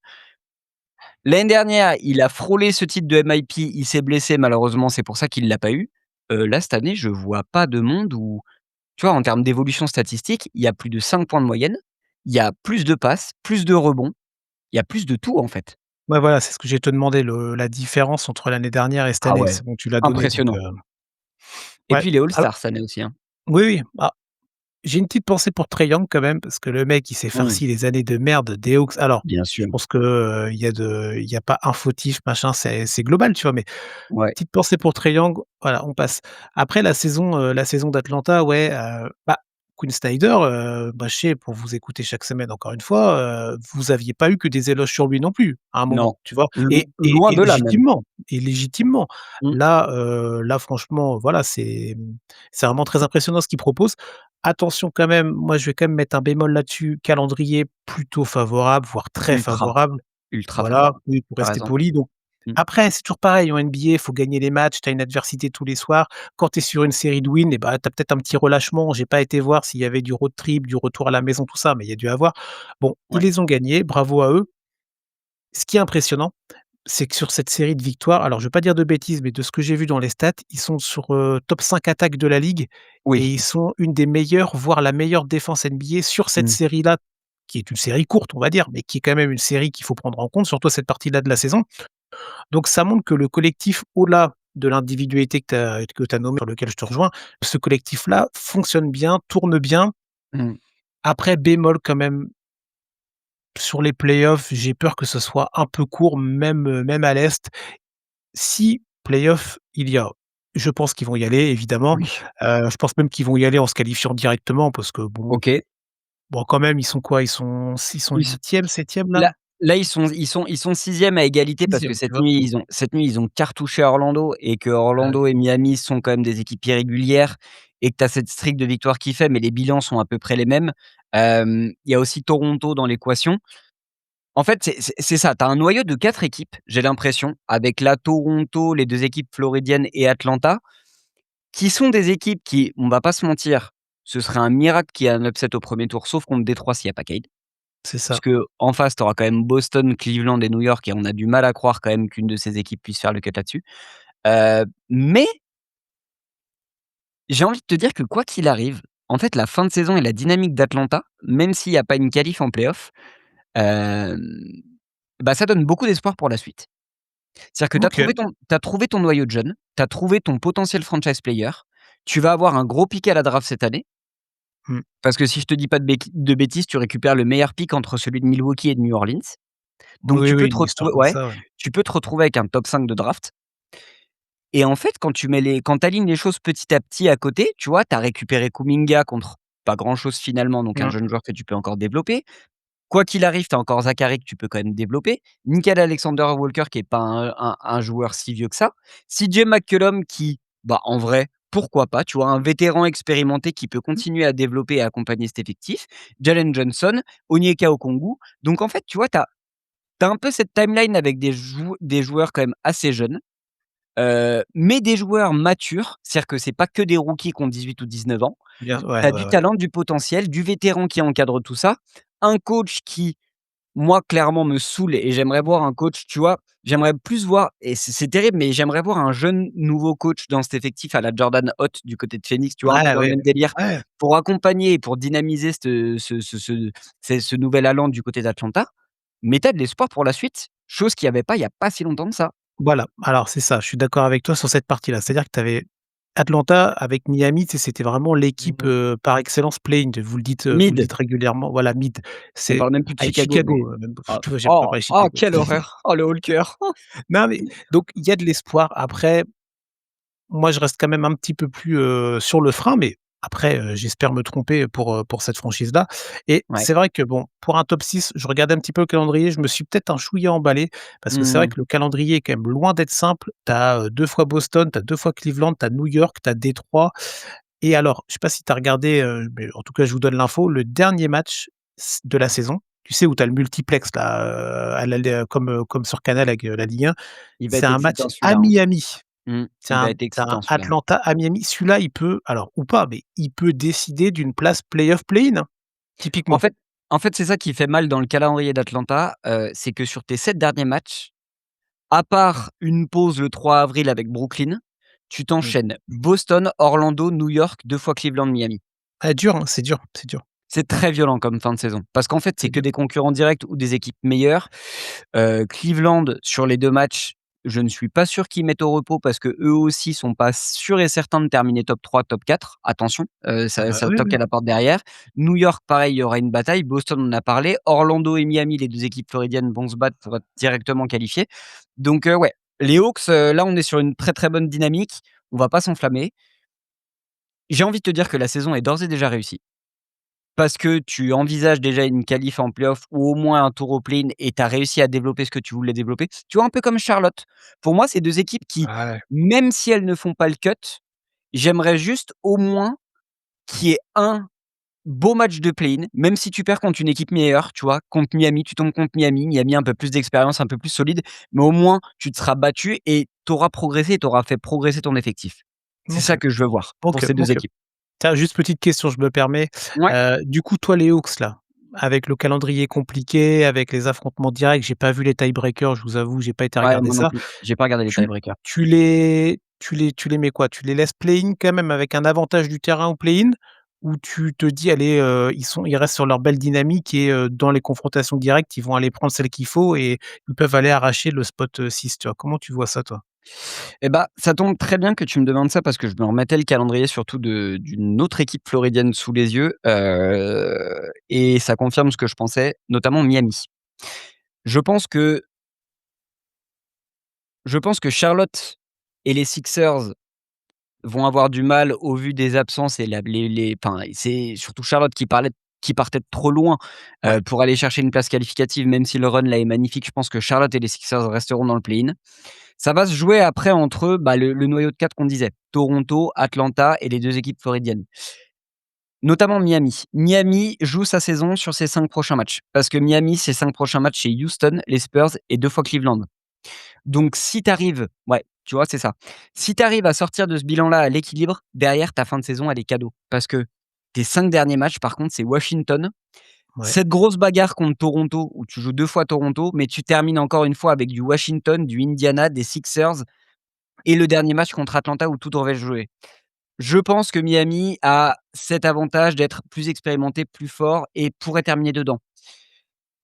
L'année dernière, il a frôlé ce titre de MIP, il s'est blessé malheureusement, c'est pour ça qu'il l'a pas eu. Là cette année, je vois pas de monde où tu vois, en termes d'évolution statistique, il y a plus de 5 points de moyenne, il y a plus de passes, plus de rebonds, il y a plus de tout, en fait. Ouais, voilà, c'est ce que j'allais te demander, le la différence entre l'année dernière et cette Ah année. ouais, C'est bon, tu l'as donné donc impressionnant. Et ouais. puis il est Alors all-star cette année aussi, hein. oui, oui, ah, j'ai une petite pensée pour Trae Young quand même, parce que le mec, il s'est Mmh, farci les années de merde des Hawks. Alors, bien je sûr. pense que, il y a pas un fautif, machin, c'est global, tu vois? Mais Ouais, petite pensée pour Trae Young, voilà, on passe. Après la saison d'Atlanta, ouais, bah, Quinn Snyder, bah, je sais pour vous écouter chaque semaine encore une fois, vous aviez pas eu que des éloges sur lui non plus, à un non, moment, tu vois? loin Et de là même. légitimement et légitimement. Mmh, Là franchement, voilà, c'est vraiment très impressionnant ce qu'il propose. Attention quand même, moi je vais quand même mettre un bémol là-dessus, calendrier plutôt favorable, voire très ultra, favorable. ultra Voilà, favorable. oui, pour Tu as rester raison. poli donc Mmh, après, c'est toujours pareil en NBA, il faut gagner les matchs, tu as une adversité tous les soirs. Quand tu es sur une série de wins et bah, tu as peut-être un petit relâchement. J'ai pas été voir s'il y avait du road trip, du retour à la maison, tout ça, mais il y a dû avoir. Bon, ils ouais. les ont gagnés, bravo à eux. ce qui est impressionnant, c'est que sur cette série de victoires, alors je vais pas dire de bêtises, mais de ce que j'ai vu dans les stats, ils sont sur, top 5 attaques de la ligue et Oui. ils sont une des meilleures, voire la meilleure défense NBA sur cette Mmh. série-là, qui est une série courte, on va dire, mais qui est quand même une série qu'il faut prendre en compte, surtout à cette partie-là de la saison. Donc ça montre que le collectif, au-delà de l'individualité que tu as nommée, sur lequel je te rejoins, ce collectif-là fonctionne bien, tourne bien. Mmh. Après, bémol quand même, sur les playoffs, j'ai peur que ce soit un peu court, même à l'est. Si playoff il y a, je pense qu'ils vont y aller évidemment. Oui. Je pense même qu'ils vont y aller en se qualifiant directement parce que OK. bon quand même ils sont quoi? Ils sont Ils s 8e, 7e là? là, ils sont 6e à égalité parce que 6e, tu vois? cette nuit, ils ont cartouché Orlando et que Ah Orlando ouais, et Miami sont quand même des équipes irrégulières et que tu as cette streak de victoires qui fait, mais les bilans sont à peu près les mêmes. Il y a aussi Toronto dans l'équation. En fait, c'est ça, tu as un noyau de 4 équipes, j'ai l'impression, avec la Toronto, les 2 équipes floridiennes et Atlanta, qui sont des équipes qui, on va pas se mentir, ce serait un miracle qu'il y ait un upset au premier tour, sauf contre Détroit s'il y a pas Cade. c'est ça. Puisque en face, tu auras quand même Boston, Cleveland et New York et on a du mal à croire quand même qu'une de ces équipes puisse faire le cut là-dessus. Mais j'ai envie de te dire que quoi qu'il arrive, en fait, la fin de saison et la dynamique d'Atlanta, même s'il y a pas une qualif en playoff, hem, bah, ça donne beaucoup d'espoir pour la suite. C'est-à-dire que OK. tu as trouvé ton noyau de jeunes, tu as trouvé ton potentiel franchise player, tu vas avoir un gros pick à la draft cette année, Mmh. parce que si je te dis pas de bêtises, tu récupères le meilleur pick entre celui de Milwaukee et de New Orleans. Donc Oui, tu oui, peux te une histoire retrouver comme ouais, ça, ouais. tu peux te retrouver avec un top 5 de draft et en fait, quand tu alignes les choses petit à petit à côté, tu vois, tu as récupéré Kuminga contre pas grand chose finalement, donc un Mmh. jeune joueur que tu peux encore développer. Quoi qu'il arrive, tu as encore Zachary que tu peux quand même développer. Nickel Alexander-Walker qui est pas un joueur si vieux que ça. CJ McCollum qui, bah, en vrai, pourquoi pas, tu vois? Un vétéran expérimenté qui peut continuer à développer et accompagner cet effectif. Jalen Johnson, Onyeka Okongwu. Donc en fait, tu vois, tu as un peu cette timeline avec des joueurs quand même assez jeunes, mais des joueurs matures. C'est-à-dire que c'est pas que des rookies qui ont 18 ou 19 ans. Bien ouais, Tu as ouais, du ouais. talent, du potentiel, du vétéran qui encadre tout ça. Un coach qui, moi, clairement me saoule et j'aimerais voir un coach, tu vois? J'aimerais plus voir et c'est terrible, mais j'aimerais voir un jeune nouveau coach dans cet effectif à la Jordan Hott du côté de Phoenix, tu vois? Un peu Ouais, dans le ouais, même délire ouais. pour accompagner et pour dynamiser ce nouvel allant du côté d'Atlanta. Mais tu as de l'espoir pour la suite, chose qu'il y avait pas il y a pas si longtemps de ça. Voilà, alors c'est ça, je suis d'accord avec toi sur cette partie-là. C'est-à-dire que tu avais Atlanta avec Miami, tu sais, c'était vraiment l'équipe, Mmh. par excellence play-in. Vous le Mid, dites régulièrement, voilà, mid. on C'est parle même plus de avec Chicago, mais Chicago, même, ah, tu vois, j'aime pas oh, parler oh Chicago. quelle horreur! Oh le haut le cœur. Non, mais donc il y a de l'espoir. Après, moi, je reste quand même un petit peu plus, sur le frein, mais après, j'espère me tromper pour cette franchise-là et Ouais. c'est vrai que bon, pour un top 6, je regardais un petit peu le calendrier, je me suis peut-être un chouïa emballé parce que c'est vrai Mmh. que le calendrier est quand même loin d'être simple. Tu as, 2 fois Boston, tu as 2 fois Cleveland, tu as New York, tu as Détroit et alors, je sais pas si tu as regardé, mais en tout cas, je vous donne l'info, le dernier match de la saison, tu sais, où tu as le multiplex là, à la comme sur Canal avec, la Ligue 1, Il va c'est être un match excitant à celui-là, hein. Miami. Mmh. C'est Il va un être c'est un excitant celui-là. Atlanta à Miami. Celui-là, il peut alors ou pas, mais il peut décider d'une place play-off, play-in, hein, En typiquement. fait en fait, c'est ça qui fait mal dans le calendrier d'Atlanta, c'est que sur tes 7 derniers matchs, à part une pause le 3 avril avec Brooklyn, tu Mmh. t'enchaînes Boston, Orlando, New York, 2 fois Cleveland, Miami. Ah dur, hein, c'est dur, C'est très violent comme fin de saison parce qu'en fait, c'est c'est que dur. des concurrents directs ou des équipes meilleures. Cleveland, sur les 2 matchs, je ne suis pas sûr qu'ils mettent au repos parce qu'eux aussi sont pas sûrs et certains de terminer top 3, top 4. Attention, ça Oui, toque oui. à la porte derrière. New York, pareil, il y aura une bataille. Boston, on en a parlé. Orlando et Miami, les 2 équipes floridiennes vont se battre pour être directement qualifiées. Donc ouais, les Hawks, là, on est sur une très, très bonne dynamique. On va pas s'enflammer. J'ai envie de te dire que la saison est d'ores et déjà réussie. Parce que tu envisages déjà une qualif en playoff ou au moins un tour au play-in et tu as réussi à développer ce que tu voulais développer. Tu vois, un peu comme Charlotte. Pour moi, c'est 2 équipes qui, Ouais. même si elles ne font pas le cut, j'aimerais juste au moins qu'il y ait un beau match de play-in, même si tu perds contre une équipe meilleure, tu vois? Contre Miami, tu tombes contre Miami, Miami un peu plus d'expérience, un peu plus solide, mais au moins tu te seras battu et tu auras progressé et tu auras fait progresser ton effectif. C'est OK, ça que je veux voir pour OK, ces 2 OK. équipes. Tiens, juste petite question, je me permets. Ouais. Du coup, toi, les Hawks là, avec le calendrier compliqué, avec les affrontements directs, j'ai pas vu les tie-breakers, je vous avoue, j'ai pas été Ouais, regarder moi non ça. plus. J'ai pas regardé les Tu tie-breakers. tu les mets quoi? Tu les laisses play-in quand même avec un avantage du terrain au play-in? Ou tu te dis: «Allez, ils restent sur leur belle dynamique et dans les confrontations directes, ils vont aller prendre celle qu'il faut et ils peuvent aller arracher le spot, 6», tu vois? Comment tu vois ça toi? Et bah, ça tombe très bien que tu me demandes ça parce que je me remettais le calendrier surtout d'une autre équipe floridienne sous les yeux, et ça confirme ce que je pensais, notamment Miami. Je pense que je pense que Charlotte et les Sixers vont avoir du mal au vu des absences et la les enfin, c'est surtout Charlotte qui partait de trop loin, Ouais, pour aller chercher une place qualificative, même si le run là est magnifique. Je pense que Charlotte et les Sixers resteront dans le play-in. Ça va se jouer après entre, bah, le noyau de 4 qu'on disait, Toronto, Atlanta et les 2 équipes floridiennes. Notamment Miami. Miami joue sa saison sur ses 5 prochains matchs, parce que Miami, ses 5 prochains matchs, c'est Houston, les Spurs et 2 fois Cleveland. Donc si tu arrives ouais, tu vois, c'est ça. Si tu arrives à sortir de ce bilan-là à l'équilibre, derrière ta fin de saison, elle est cadeau. Parce que tes 5 derniers matchs, par contre, c'est Washington, ouais. cette grosse bagarre contre Toronto, où tu joues 2 fois Toronto, mais tu termines encore une fois avec du Washington, du Indiana, des Sixers et le dernier match contre Atlanta où tout devrait se jouer. Je pense que Miami a cet avantage d'être plus expérimenté, plus fort et pourrait terminer dedans.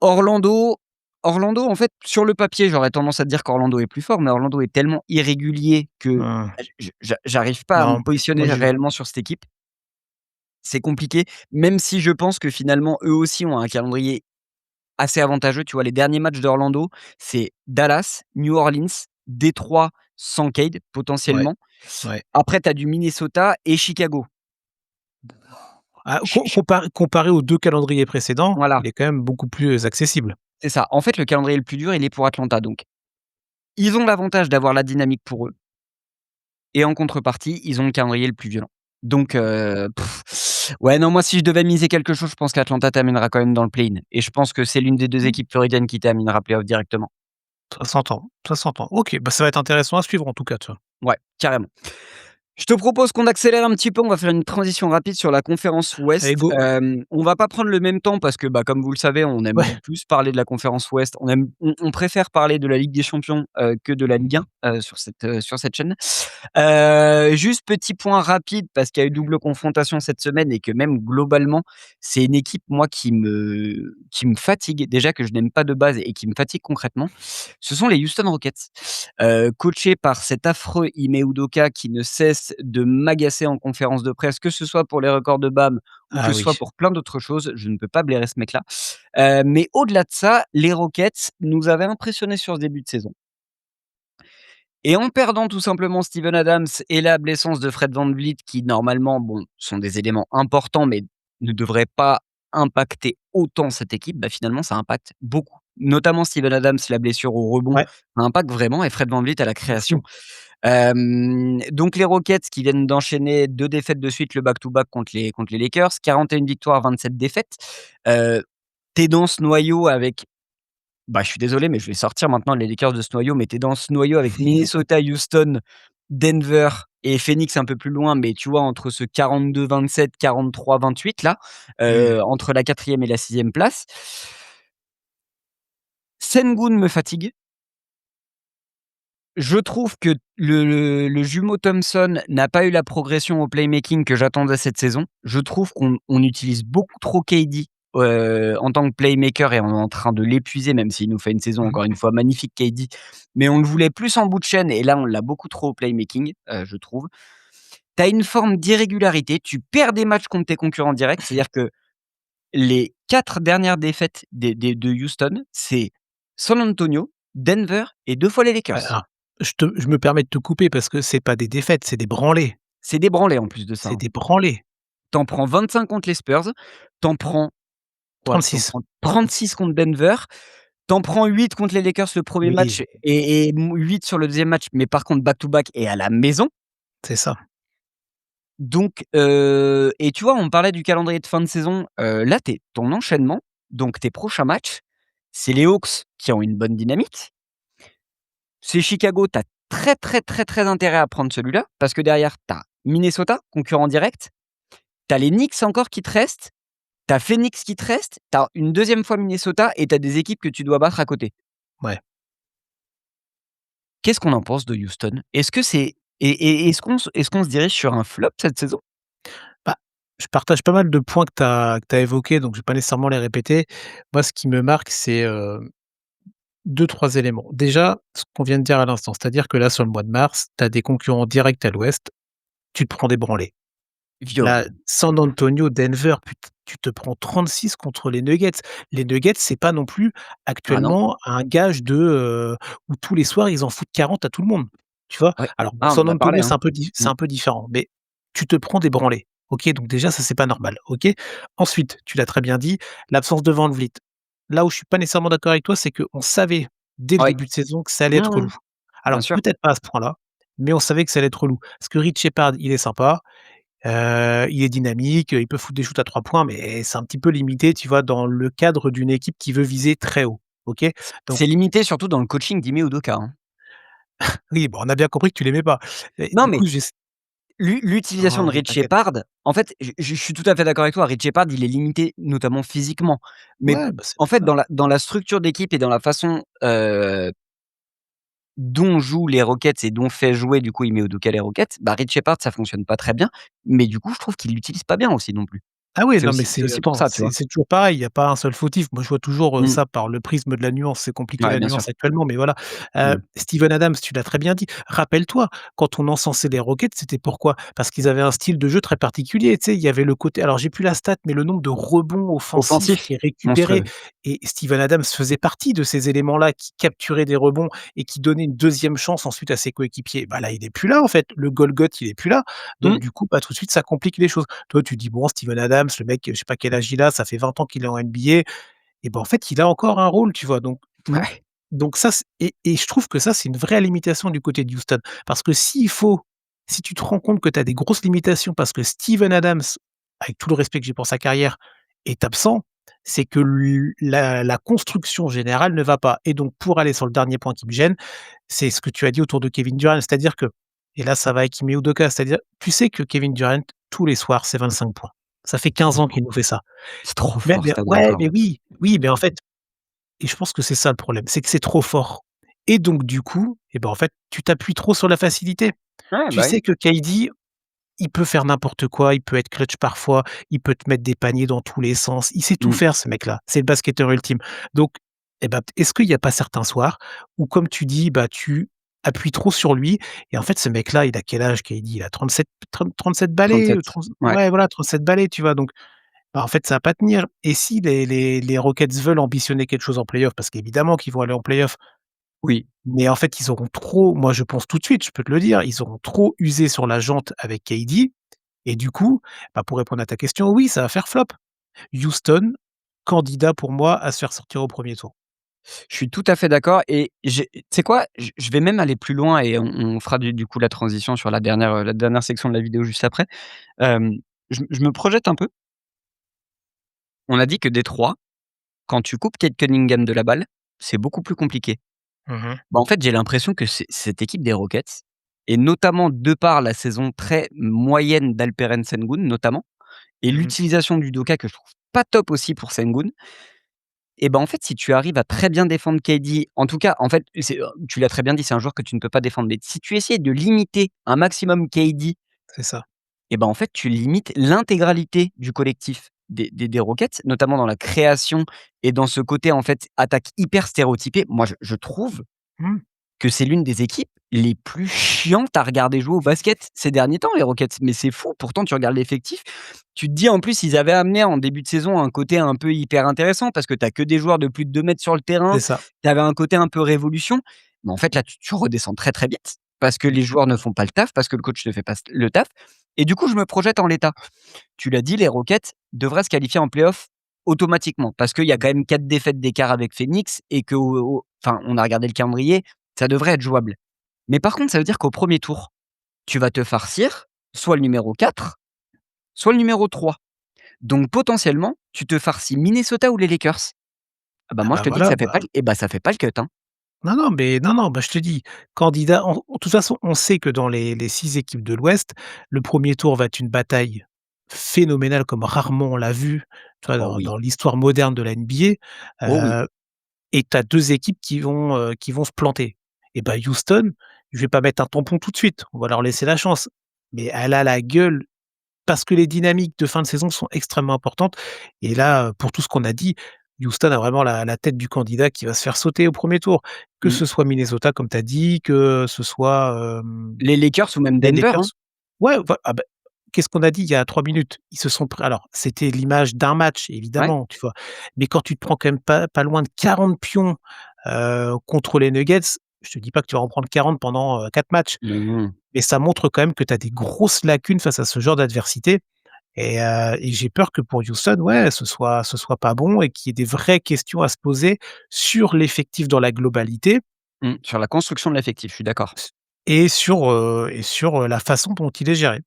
Orlando Orlando, en fait, sur le papier, j'aurais tendance à te dire qu'Orlando est plus fort, mais Orlando est tellement irrégulier que Mmh. j'arrive pas à me Non, positionner moi j'ai réellement sur cette équipe. C'est compliqué, même si je pense que finalement, eux aussi ont un calendrier assez avantageux. Tu vois, les derniers matchs d'Orlando, c'est Dallas, New Orleans, Détroit sans Cade, ouais, potentiellement. ouais. Après, tu as du Minnesota et Chicago. Ah, Chi chi comparé aux 2 calendriers précédents, Voilà, il est quand même beaucoup plus accessible. c'est ça. En fait, le calendrier le plus dur, il est pour Atlanta, donc ils ont l'avantage d'avoir la dynamique pour eux et en contrepartie, ils ont le calendrier le plus violent. Donc ouais, non, moi, si je devais miser quelque chose, je pense qu'Atlanta terminera quand même dans le play-in et je pense que c'est l'une des 2 Mmh. équipes floridiennes qui terminera play-off directement. Ça s'entend, ça s'entend. OK, bah, ça va être intéressant à suivre en tout cas, tu vois? Ouais, carrément. Je te propose qu'on accélère un petit peu, on va faire une transition rapide sur la conférence Allez Ouest. go. On va pas prendre le même temps parce que, bah, comme vous le savez, on aime Ouais. plus parler de la conférence Ouest. On préfère parler de la Ligue des champions, que de la Ligue 1, sur cette chaîne. Juste petit point rapide parce qu'il y a eu double confrontation cette semaine et que même globalement, c'est une équipe moi qui me fatigue, déjà que je n'aime pas de base et qui me fatigue concrètement. Ce sont les Houston Rockets, coachés par cet affreux Ime Udoka qui ne cesse de m'agacer en conférence de presse, que ce soit pour les records de BAM ou que Ah ce oui. soit pour plein d'autres choses. Je ne peux pas blairer ce mec-là. Mais au-delà de ça, les Rockets nous avaient impressionnés sur ce début de saison. Et en perdant tout simplement Steven Adams et la blessance de Fred VanVleet qui normalement, bon, sont des éléments importants, mais ne devraient pas impacter autant cette équipe, bah, finalement ça impacte beaucoup. Notamment Steven Adams, la blessure au rebond, Ouais, ça impacte vraiment et Fred VanVleet à la de création. fou. Donc les Rockets qui viennent d'enchaîner 2 défaites de suite, le back-to-back contre les Lakers, 41 victoires, 27 défaites. Heu, Tu dans ce noyau avec bah, je suis désolé, mais je vais sortir maintenant les Lakers de ce noyau, mais tu es dans ce noyau avec Minnesota, Houston, Denver et Phoenix un peu plus loin, mais tu vois entre ce 42-27, 43-28 là, Mmh. entre la 4e et la 6e place. Sengun me fatigue. Je trouve que le jumeau Thompson n'a pas eu la progression au playmaking que j'attendais cette saison. Je trouve qu'on utilise beaucoup trop KD, en tant que playmaker et on est en train de l'épuiser, même s'il nous fait une saison Mmh. encore une fois magnifique KD. Mais on le voulait plus en bout de chaîne et là on l'a beaucoup trop au playmaking, je trouve. Tu as une forme d'irrégularité, tu perds des matchs contre tes concurrents directs, c'est-à-dire que les 4 dernières défaites de Houston, c'est San Antonio, Denver et 2 fois les Lakers. Alors, je me permets de te couper parce que c'est pas des défaites, c'est des branlées. C'est des branlés en plus de ça, C'est hein. des branlées. Tu en prends 25 contre les Spurs, tu en prends quoi? Tu en 36. prends 36 contre Denver, tu en prends 8 contre les Lakers le 1er Oui, match et 8 sur le 2e match, mais par contre back to back et à la maison. c'est ça. Donc et tu vois, on parlait du calendrier de fin de saison, là, ton enchaînement, donc tes prochains matchs, c'est les Hawks qui ont une bonne dynamique. C'est Chicago, tu as très, très, très, très intérêt à prendre celui-là parce que derrière, tu as Minnesota, concurrent direct. Tu as les Knicks encore qui te restent. Tu as Phoenix qui te reste, tu as une 2e fois Minnesota et tu as des équipes que tu dois battre à côté. Ouais. Qu'est-ce qu'on en pense de Houston? Est-ce que c'est et est-ce qu'on se dirige sur un flop cette saison? Bah, je partage pas mal de points que tu as évoqués, donc je vais pas nécessairement les répéter. Moi, ce qui me marque, c'est, 2-3 éléments. Déjà, ce qu'on vient de dire à l'instant, c'est-à-dire que là, sur le mois de mars, tu as des concurrents directs à l'ouest, tu te prends des branlées. Là, Violent. San Antonio, Denver, tu te prends 36 contre les Nuggets. Les Nuggets, c'est pas non plus Ah non? actuellement un gage où tous les soirs ils en foutent 40 à tout le monde, tu vois? Ouais. Alors bon, Ah, on San en a parlé, Antonio, hein. c'est Mmh. un peu différent, mais tu te prends des branlées. OK, donc déjà ça, c'est pas normal, OK? Ensuite, tu l'as très bien dit, l'absence de Van Vliet. Là où je suis pas nécessairement d'accord avec toi, c'est qu'on savait dès le Ouais. début de saison que ça allait Mmh être mh. relou. Bien Alors sûr. peut-être pas à ce point-là, mais on savait que ça allait être relou. Parce que Rich Shepard, il est sympa, il est dynamique, il peut foutre des shoots à 3 points, mais c'est un petit peu limité, tu vois, dans le cadre d'une équipe qui veut viser très haut, OK? Donc C'est limité surtout dans le coaching d'Ime Udoka, hein. oui, bon, on a bien compris que tu l'aimais pas et Non, du mais coup, j'ess l'utilisation non, de mais Rich t'inquiète. Shepard, en fait, je suis tout à fait d'accord avec toi. Rich Shepard, il est limité notamment physiquement. Mais Ouais, bah, c'est en pour fait, ça. dans la structure d'équipe et dans la façon, dont jouent les Rockets et dont fait jouer du coup Ime Udoka les Rockets, bah, Rich Shepard, ça fonctionne pas très bien. Mais du coup, je trouve qu'il l'utilise pas bien aussi non plus. Ah oui, C'est non, mais aussi c'est c'est aussi pour ça, tu vois? c'est toujours pareil, il y a pas un seul fautif. Moi, je vois toujours, Mmh. ça par le prisme de la nuance. C'est compliqué Ouais, la bien sûr. nuance actuellement, mais voilà. Mmh. Steven Adams, tu l'as très bien dit. Rappelle-toi, quand on encensait les Rockets, c'était pourquoi? Parce qu'ils avaient un style de jeu très particulier, tu sais? Il y avait le côté alors j'ai plus la stat, mais le nombre de rebonds offensifs Offensif, qui récupéraient monstrueux. et Steven Adams faisait partie de ces éléments-là qui capturaient des rebonds et qui donnaient une deuxième chance ensuite à ses coéquipiers. Bah, là, il est plus là, en fait. Le Golgoth, il est plus là. Donc Mmh. du coup, bah, tout de suite, ça complique les choses. Toi, tu dis: «Bon, Steven Adams, le mec, je sais pas quel âge il a, ça fait 20 ans qu'il est en NBA» et ben, en fait, il a encore un rôle, tu vois? Donc Ouais. donc ça, et je trouve que ça, c'est une vraie limitation du côté de Houston. Parce que si tu te rends compte que tu as des grosses limitations parce que Steven Adams, avec tout le respect que j'ai pour sa carrière, est absent, c'est que la construction générale ne va pas et donc pour aller sur le dernier point qui me gêne, c'est ce que tu as dit autour de Kevin Durant. C'est-à-dire que et là, ça va avec Ime Udoka, c'est-à-dire tu sais que Kevin Durant, tous les soirs, c'est 25 points. Ça fait 15 ans qu'il nous fait ça. C'est trop Mais fort mais cet ouais, attaquant. mais oui, oui, mais en fait et je pense que c'est ça le problème, c'est que c'est trop fort et donc du coup et ben, en fait, tu t'appuies trop sur la facilité. Ouais, Tu bah, oui. sais que KD, il peut faire n'importe quoi, il peut être clutch parfois, il peut te mettre des paniers dans tous les sens. Il sait tout Mmh. faire ce mec-là, c'est le basketteur ultime. Donc et ben, est-ce qu'il y a pas certains soirs où comme tu dis, bah, tu appuies trop sur lui et en fait ce mec-là, il a quel âge KD? Il a 37 balais, 37. 30 Ouais. ouais voilà 37 balais, tu vois? Donc bah, en fait ça va pas tenir et si les Rockets veulent ambitionner quelque chose en play-off, parce qu'évidemment qu'ils vont aller en play-off, Oui. mais en fait ils auront trop moi je pense tout de suite, je peux te le dire, ils auront trop usé sur la jante avec KD et du coup, bah, pour répondre à ta question, oui, ça va faire flop. Houston, candidat pour moi à se faire sortir au premier tour. Je suis tout à fait d'accord et tu sais quoi? Je vais même aller plus loin et on fera du coup la transition sur la dernière section de la vidéo juste après. Hem, je me projette un peu. On a dit que Détroit, quand tu coupes Cade Cunningham de la balle, c'est beaucoup plus compliqué. Mmh. Bah, en fait, j'ai l'impression que cette équipe des Rockets et notamment de par la saison très moyenne d'Alperen Sengun notamment et Mmh. l'utilisation du Doka que je trouve pas top aussi pour Sengun. Et ben, en fait, si tu arrives à très bien défendre KD, en tout cas, en fait, tu l'as très bien dit, c'est un joueur que tu ne peux pas défendre. Mais si tu essayes de limiter un maximum KD, C'est ça. et ben, en fait, tu limites l'intégralité du collectif des Rockets, notamment dans la création et dans ce côté, en fait, attaque hyper stéréotypée. Moi, je trouve Mmh. que c'est l'une des équipes les plus chiantes à regarder jouer au basket ces derniers temps, les Rockets. Mais c'est fou, pourtant tu regardes l'effectif, tu te dis en plus ils avaient amené en début de saison un côté un peu hyper intéressant parce que tu as que des joueurs de plus de 2 mètres sur le terrain, C'est ça. tu avais un côté un peu révolution. Mais en fait là tu redescends très, très vite parce que Mmh les mh. joueurs ne font pas le taf, parce que le coach ne fait pas le taf et du coup je me projette en l'état. Tu l'as dit, les Rockets devraient se qualifier en play-off automatiquement parce qu'il y a Mmh. quand même 4 défaites d'écart avec Phoenix et que enfin on a regardé le calendrier, ça devrait être jouable. Mais par contre, ça veut dire qu'au premier tour, tu vas te farcir soit le numéro 4, soit le numéro 3. Donc potentiellement, tu te farcis Minnesota ou les Lakers. Ah bah, Ah moi je bah, te dis que voilà, ça fait pas bah l bah, ça fait pas le cut, hein. non, non, mais non, non, bah, je te dis, candidat de toute façon, on sait que dans les 6 équipes de l'Ouest, le premier tour va être une bataille phénoménal comme rarement on l'a vu, tu vois, Oh dans oui. l'histoire moderne de la NBA, Oh oui. et tu as 2 équipes qui vont se planter. Et bah, Houston, je vais pas mettre un tampon tout de suite, on va leur laisser la chance. Mais elle a la gueule parce que les dynamiques de fin de saison sont extrêmement importantes et là, pour tout ce qu'on a dit, Houston a vraiment la tête du candidat qui va se faire sauter au premier tour. Que Mmh. ce soit Minnesota comme tu as dit, que ce soit, Les Lakers ou même les Denver, hein. Lakers. Ouais, qu'est-ce qu'on a dit il y a 3 minutes? Ils se sont pris alors c'était l'image d'un match Ouais. évidemment, tu vois? Mais quand tu te prends quand même pas loin de 40 pions, contre les Nuggets, je te dis pas que tu vas en prendre 40 pendant, 4 matchs, Mmh. mais ça montre quand même que tu as des grosses lacunes face à ce genre d'adversité et j'ai peur que pour Houston, ouais, ce soit pas bon et qu'il y ait des vraies questions à se poser sur l'effectif dans la globalité Mmh. Sur la construction de l'effectif, je suis d'accord. s et sur, la façon dont il est géré.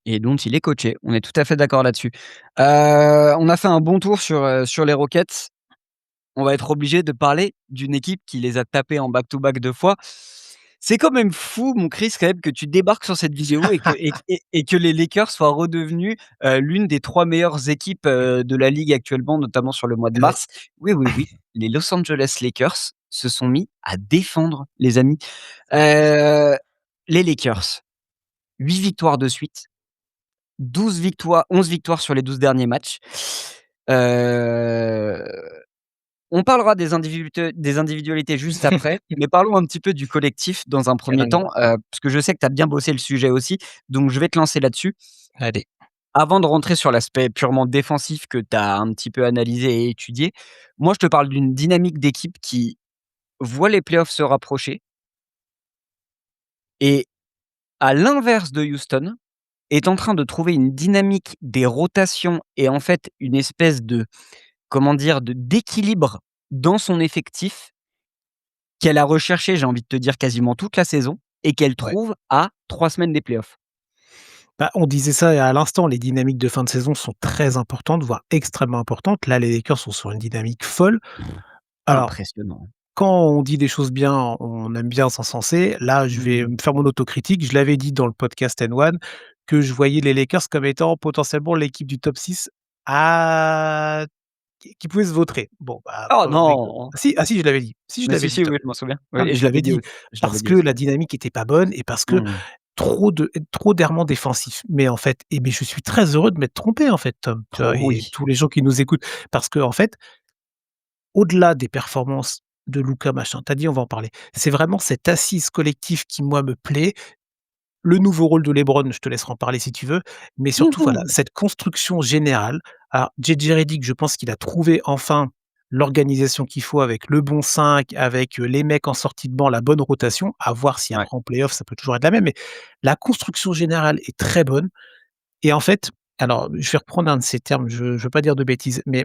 Et dont il est coaché. On est tout à fait d'accord là-dessus. On a fait un bon tour sur les Rockets. On va être obligé de parler d'une équipe qui les a tapés en back to back 2 fois. C'est quand même fou, mon Chris, quand même, que tu débarques sur cette vidéo et que les Lakers soient redevenus, l'une des 3 meilleures équipes, de la ligue actuellement, notamment sur le mois de Ouais, mars. Oui, oui, oui, les Los Angeles Lakers se sont mis à défendre, les amis. Heu, les Lakers, 8 victoires de suite, 11 victoires sur les 12 derniers matchs. Heu On parlera des individualités juste après, mais parlons un petit peu du collectif dans un premier temps, carrément. parce que je sais que tu as bien bossé le sujet aussi, donc je vais te lancer là-dessus. Allez. Avant de rentrer sur l'aspect purement défensif que tu as un petit peu analysé et étudié, moi je te parle d'une dynamique d'équipe qui voit les playoffs se rapprocher et à l'inverse de Houston, est en train de trouver une dynamique des rotations et en fait une espèce de, comment dire, d'équilibre dans son effectif qu'elle a recherché, j'ai envie de te dire quasiment toute la saison et qu'elle Ouais. trouve à 3 semaines des playoffs. Bah, on disait ça à l'instant, les dynamiques de fin de saison sont très importantes, voire extrêmement importantes. Là, les Lakers sont sur une dynamique folle. Alors, Impressionnant. quand on dit des choses bien, on aime bien s'encenser. Là, je vais Mmh. me faire mon autocritique. Je l'avais dit dans le podcast N1 que je voyais les Lakers comme étant potentiellement l'équipe du top 6 à qui pouvait se vautrer. Bon, bah, Oh on rigole. non! Si, je l'avais dit. Si, je Mais l'avais si, dit, si, putain. oui, je m'en souviens. Oui Non, mais et je je l'avais l'avais dit dit aussi, je l'avais parce dit que aussi. la dynamique était pas bonne et parce que Mmh. trop d'errements défensifs. Mais en fait je suis très heureux de m'être trompé, en fait, Tom, tu Oh vois? Et oui. tous les gens qui nous écoutent. Parce qu'en fait, au-delà des performances de Luka machin, tu as dit on va en parler. C'est vraiment cette assise collective qui, moi, me plaît. Le nouveau rôle de LeBron, je te laisserai en parler si tu veux, mais surtout, voilà, Mmh. cette construction générale. Alors, JJ Redick, je pense qu'il a trouvé enfin l'organisation qu'il faut avec le bon 5, avec, les mecs en sortie de banc, la bonne rotation. À voir si Ouais. après en playoff, ça peut toujours être la même, mais la construction générale est très bonne et en fait, alors je vais reprendre un de ces termes, je veux pas dire de bêtises, mais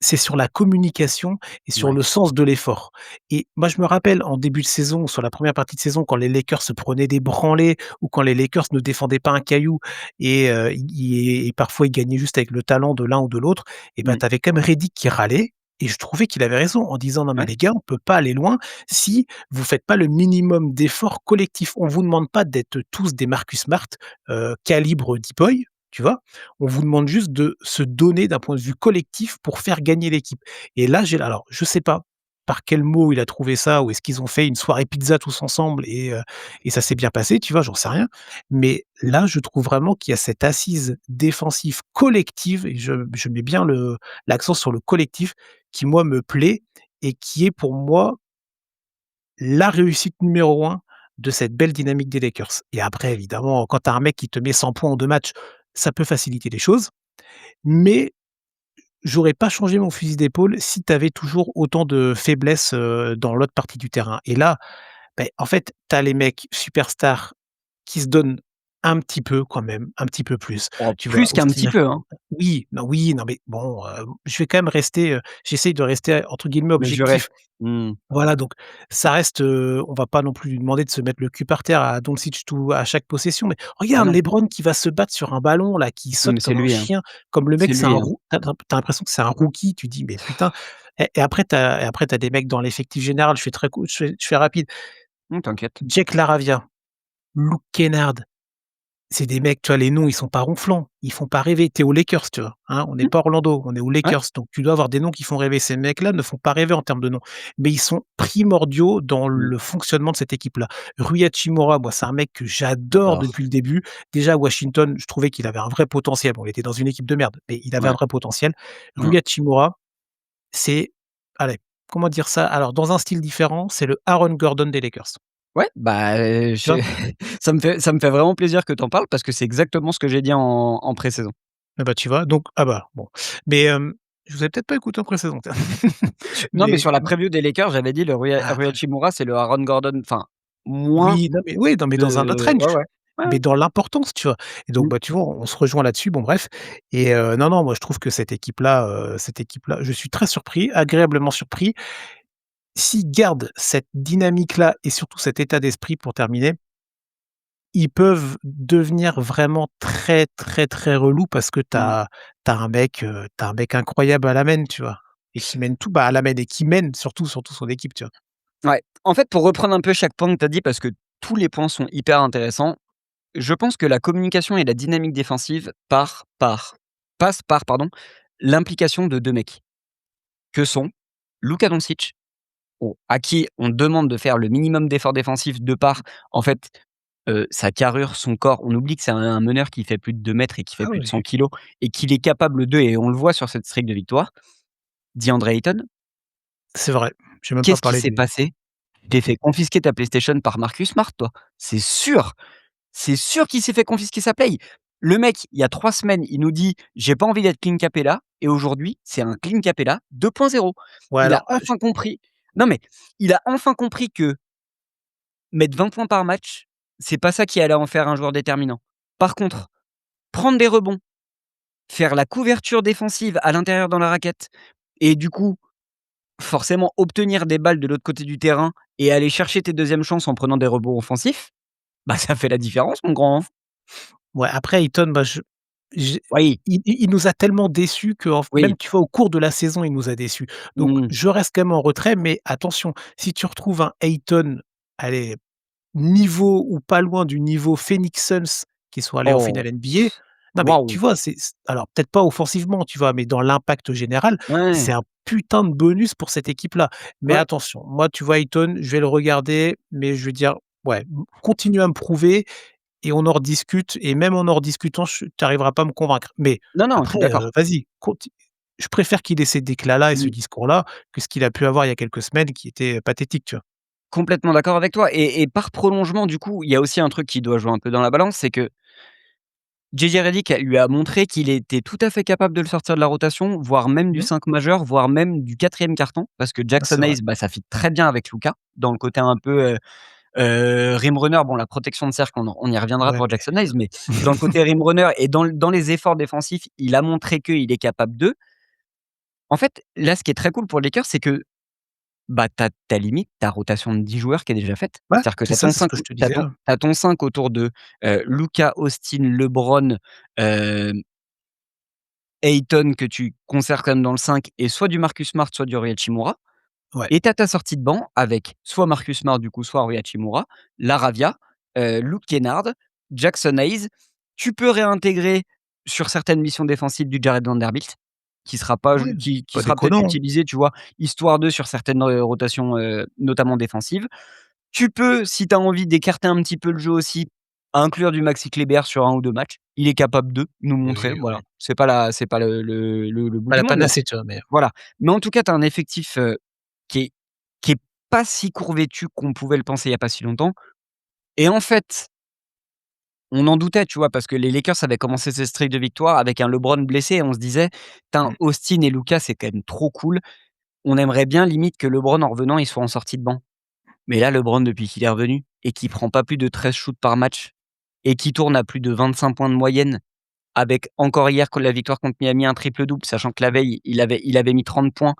c'est sur la communication et sur Ouais. le sens de l'effort et moi, je me rappelle en début de saison, sur la première partie de saison, quand les Lakers se prenaient des branlées ou quand les Lakers ne défendaient pas un caillou et parfois ils gagnaient juste avec le talent de l'un ou de l'autre et ben, Mmh. tu avais quand même Redick qui râlait et je trouvais qu'il avait raison en disant: «Non mais Ouais. les gars, on peut pas aller loin si vous faites pas le minimum d'efforts collectifs. On vous demande pas d'être tous des Marcus Smart, calibre Deep Boy», tu vois? On vous demande juste de se donner d'un point de vue collectif pour faire gagner l'équipe et là, j'ai alors je sais pas par quel mot il a trouvé ça ou est-ce qu'ils ont fait une soirée pizza tous ensemble et ça s'est bien passé, tu vois? J'en sais rien. Mais là, je trouve vraiment qu'il y a cette assise défensive collective et je mets bien l'accent sur le collectif qui, moi, me plaît et qui est pour moi la réussite numéro un de cette belle dynamique des Lakers et après évidemment, quand tu as un mec qui te met 100 points en 2 matchs, ça peut faciliter les choses, mais j'aurais pas changé mon fusil d'épaule si tu avais toujours autant de faiblesses, dans l'autre partie du terrain et là, beh, en fait, tu as les mecs superstars qui se donnent un petit peu quand même, un petit peu plus. Oh, Tu vois? plus qu'un petit Austin peu, hein. oui, non mais bon, je vais quand même rester, j'essaye de rester entre guillemets Mesuré. «objectif». Mmh. Voilà, donc ça reste, on va pas non plus lui demander de se mettre le cul par terre à Doncic tout à chaque possession, mais Ah regarde non. LeBron qui va se battre sur un ballon là, qui Non, saute mais c'est comme un lui, hein. chien, comme le C'est mec c'est un lui, hein. roo tu as l'impression que c'est un rookie, tu dis: «Mais putain» et après tu as des mecs dans l'effectif général, je fais très je fais rapide. Mmh, t'inquiète. Jake LaRavia, Luke Kennard, c'est des mecs, tu vois, les noms, ils sont pas ronflants, ils font pas rêver. Tu es aux Lakers, tu vois? Hein, on n'est Mmh, pas Orlando, on est aux ouais, Lakers, donc tu dois avoir des noms qui font rêver. Ces mecs-là ne font pas rêver en termes de noms, mais ils sont primordiaux dans mmh, le fonctionnement de cette équipe-là. Rui Hachimura, moi, c'est un mec que j'adore j'adore. depuis le début. Déjà à Washington, je trouvais qu'il avait un vrai potentiel. Bon, il était dans une équipe de merde, mais il avait un Ouais, vrai potentiel. mmh. Rui Hachimura, c'est allez, comment dire ça? Alors dans un style différent, c'est le Aaron Gordon des Lakers, Ouais, bah, tu je vois? ça me fait vraiment plaisir que tu en parles parce que c'est exactement ce que j'ai dit en pré-saison. Ah bah, tu vois? Donc ah bah, bon. Mais, je vous avais peut-être pas écouté en précédent, tiens. Non, mais Mais sur la preview des Lakers, j'avais dit le ah Rui très bien. Hachimura, c'est le Aaron Gordon, enfin, moins Oui, non mais oui, non mais dans un autre de ouais, range, ouais. Ouais, ouais. mais dans l'importance, tu vois? Et donc, Mmh. bah, tu vois, on se rejoint là-dessus, bon bref et non, non, moi je trouve que cette équipe-là, je suis très surpris, agréablement surpris. S'ils gardent cette dynamique-là et surtout cet état d'esprit pour terminer, ils peuvent devenir vraiment très, très, très relous parce que Mmh. tu as un mec incroyable à la main, tu vois? Et qui mène tout, bah, à la main et qui mène surtout son équipe, tu vois? Ouais. En fait, pour reprendre un peu chaque point que tu as dit, parce que tous les points sont hyper intéressants, je pense que la communication et la dynamique défensive passe par, pardon, l'implication de 2 mecs, que sont Luka Doncic, à qui on demande de faire le minimum d'efforts défensifs de par, en fait, sa carrure, son corps. On oublie que c'est un meneur qui fait plus de 2 mètres et qui fait Ah plus de 100 oui, kilogrammes et qu'il est capable de et on le voit sur cette streak de victoire. DeAndre Ayton, c'est vrai, j'ai même pas qu'est-ce qui parlé de s'est lui. passé? Tu t'es fait confisquer ta PlayStation par Marcus Smart, toi. C'est sûr! C'est sûr qu'il s'est fait confisquer sa Play. Le mec, il y a 3 semaines, il nous dit: «J'ai pas envie d'être Clint Capella» et aujourd'hui, c'est un Clint Capella 2.0. Ouais, Il a alors, enfin compris non mais, il a enfin compris que mettre 20 points par match, c'est pas ça qui allait en faire un joueur déterminant. Par contre, prendre des rebonds, faire la couverture défensive à l'intérieur dans la raquette et du coup, forcément obtenir des balles de l'autre côté du terrain et aller chercher tes deuxièmes chances en prenant des rebonds offensifs, bah, ça fait la différence mon grand, hein. ouais, après Ayton, bah, je j'ai Oui, il nous a tellement déçus qu'en f oui. même, tu vois, au cours de la saison, il nous a déçus. Donc Mmh. je reste quand même en retrait, mais attention, si tu retrouves un Ayton, allez, niveau ou pas loin du niveau Phoenix Suns qui sont allés en Oh, finale NBA. Non, mais tu waouh! vois, c'est alors peut-être pas offensivement, tu vois? Mais dans l'impact général, c'est Ouais, un putain de bonus pour cette équipe-là. Mais ouais. attention, moi, tu vois, Ayton, je vais le regarder, mais je vais dire: «Ouais, continue à me prouver et on en rediscute et même en rediscutant, tu arriveras pas à me convaincre». Mais Non, non, je suis après, d'accord. vas-y, je préfère qu'il ait ces déclats-là et ce Mmh. discours-là que ce qu'il a pu avoir il y a quelques semaines qui était pathétique, tu vois? Complètement d'accord avec toi et par prolongement, du coup, il y a aussi un truc qui doit jouer un peu dans la balance, c'est que JJ Redick lui a montré qu'il était tout à fait capable de le sortir de la rotation, voire même du Mmh, 5 majeur, voire même du 4e carton, parce que c'est Jackson vrai. Hayes, bah, ça fit très bien avec Luka, dans le côté un peu, rim runner. Bon, la protection de cercle, on y reviendra Ouais, pour mais Jackson Hayes, mais dans le côté rim runner et dans les efforts défensifs, il a montré qu'il est capable d'eux. En fait, là, ce qui est très cool pour les Lakers, c'est que bah, tu as limite ta rotation de 10 joueurs qui est déjà faite. ouais, C'est-à-dire que c'est tu as ça, ton c'est ce 5 que je te tu disais, hein. ton 5 autour de, Luka, Austin, LeBron, heu, Ayton que tu conserves quand même dans le 5 et soit du Marcus Smart, soit du Rui Hachimura Ouais. et tu as ta sortie de banc avec soit Marcus Smart du coup, soit Rui Hachimura, Laravia, Luke Kennard, Jackson Hayes. Tu peux réintégrer sur certaines missions défensives du Jared Vanderbilt qui sera pas Ouais, ju qui pas sera peut-être déconnant, hein. utilisé, tu vois? Histoire de sur certaines, rotations, notamment défensives. Tu peux, si tu as envie d'écarter un petit peu le jeu aussi, inclure du Maxi Kleber sur 1 ou 2 matchs. Il est capable de nous montrer, Oui, voilà. oui. C'est pas le bout Pas du la monde, mais panacée, tu vois? Mais voilà. Mais en tout cas, tu as un effectif, qui est qui est pas si court-vêtu qu'on pouvait le penser il y a pas si longtemps et en fait, on en doutait, tu vois? Parce que les Lakers avaient commencé ces streaks de victoires avec un LeBron blessé et on se disait: «Tain, mmh, Austin et Luka, c'est quand même trop cool. On aimerait bien limite que LeBron, en revenant, il soit en sortie de banc». Mais là, LeBron, depuis qu'il est revenu et qu'il prend pas plus de 13 shoots par match et qui tourne à plus de 25 points de moyenne, avec encore hier que la victoire contre Miami, un triple-double, sachant que la veille, il avait mis 30 points.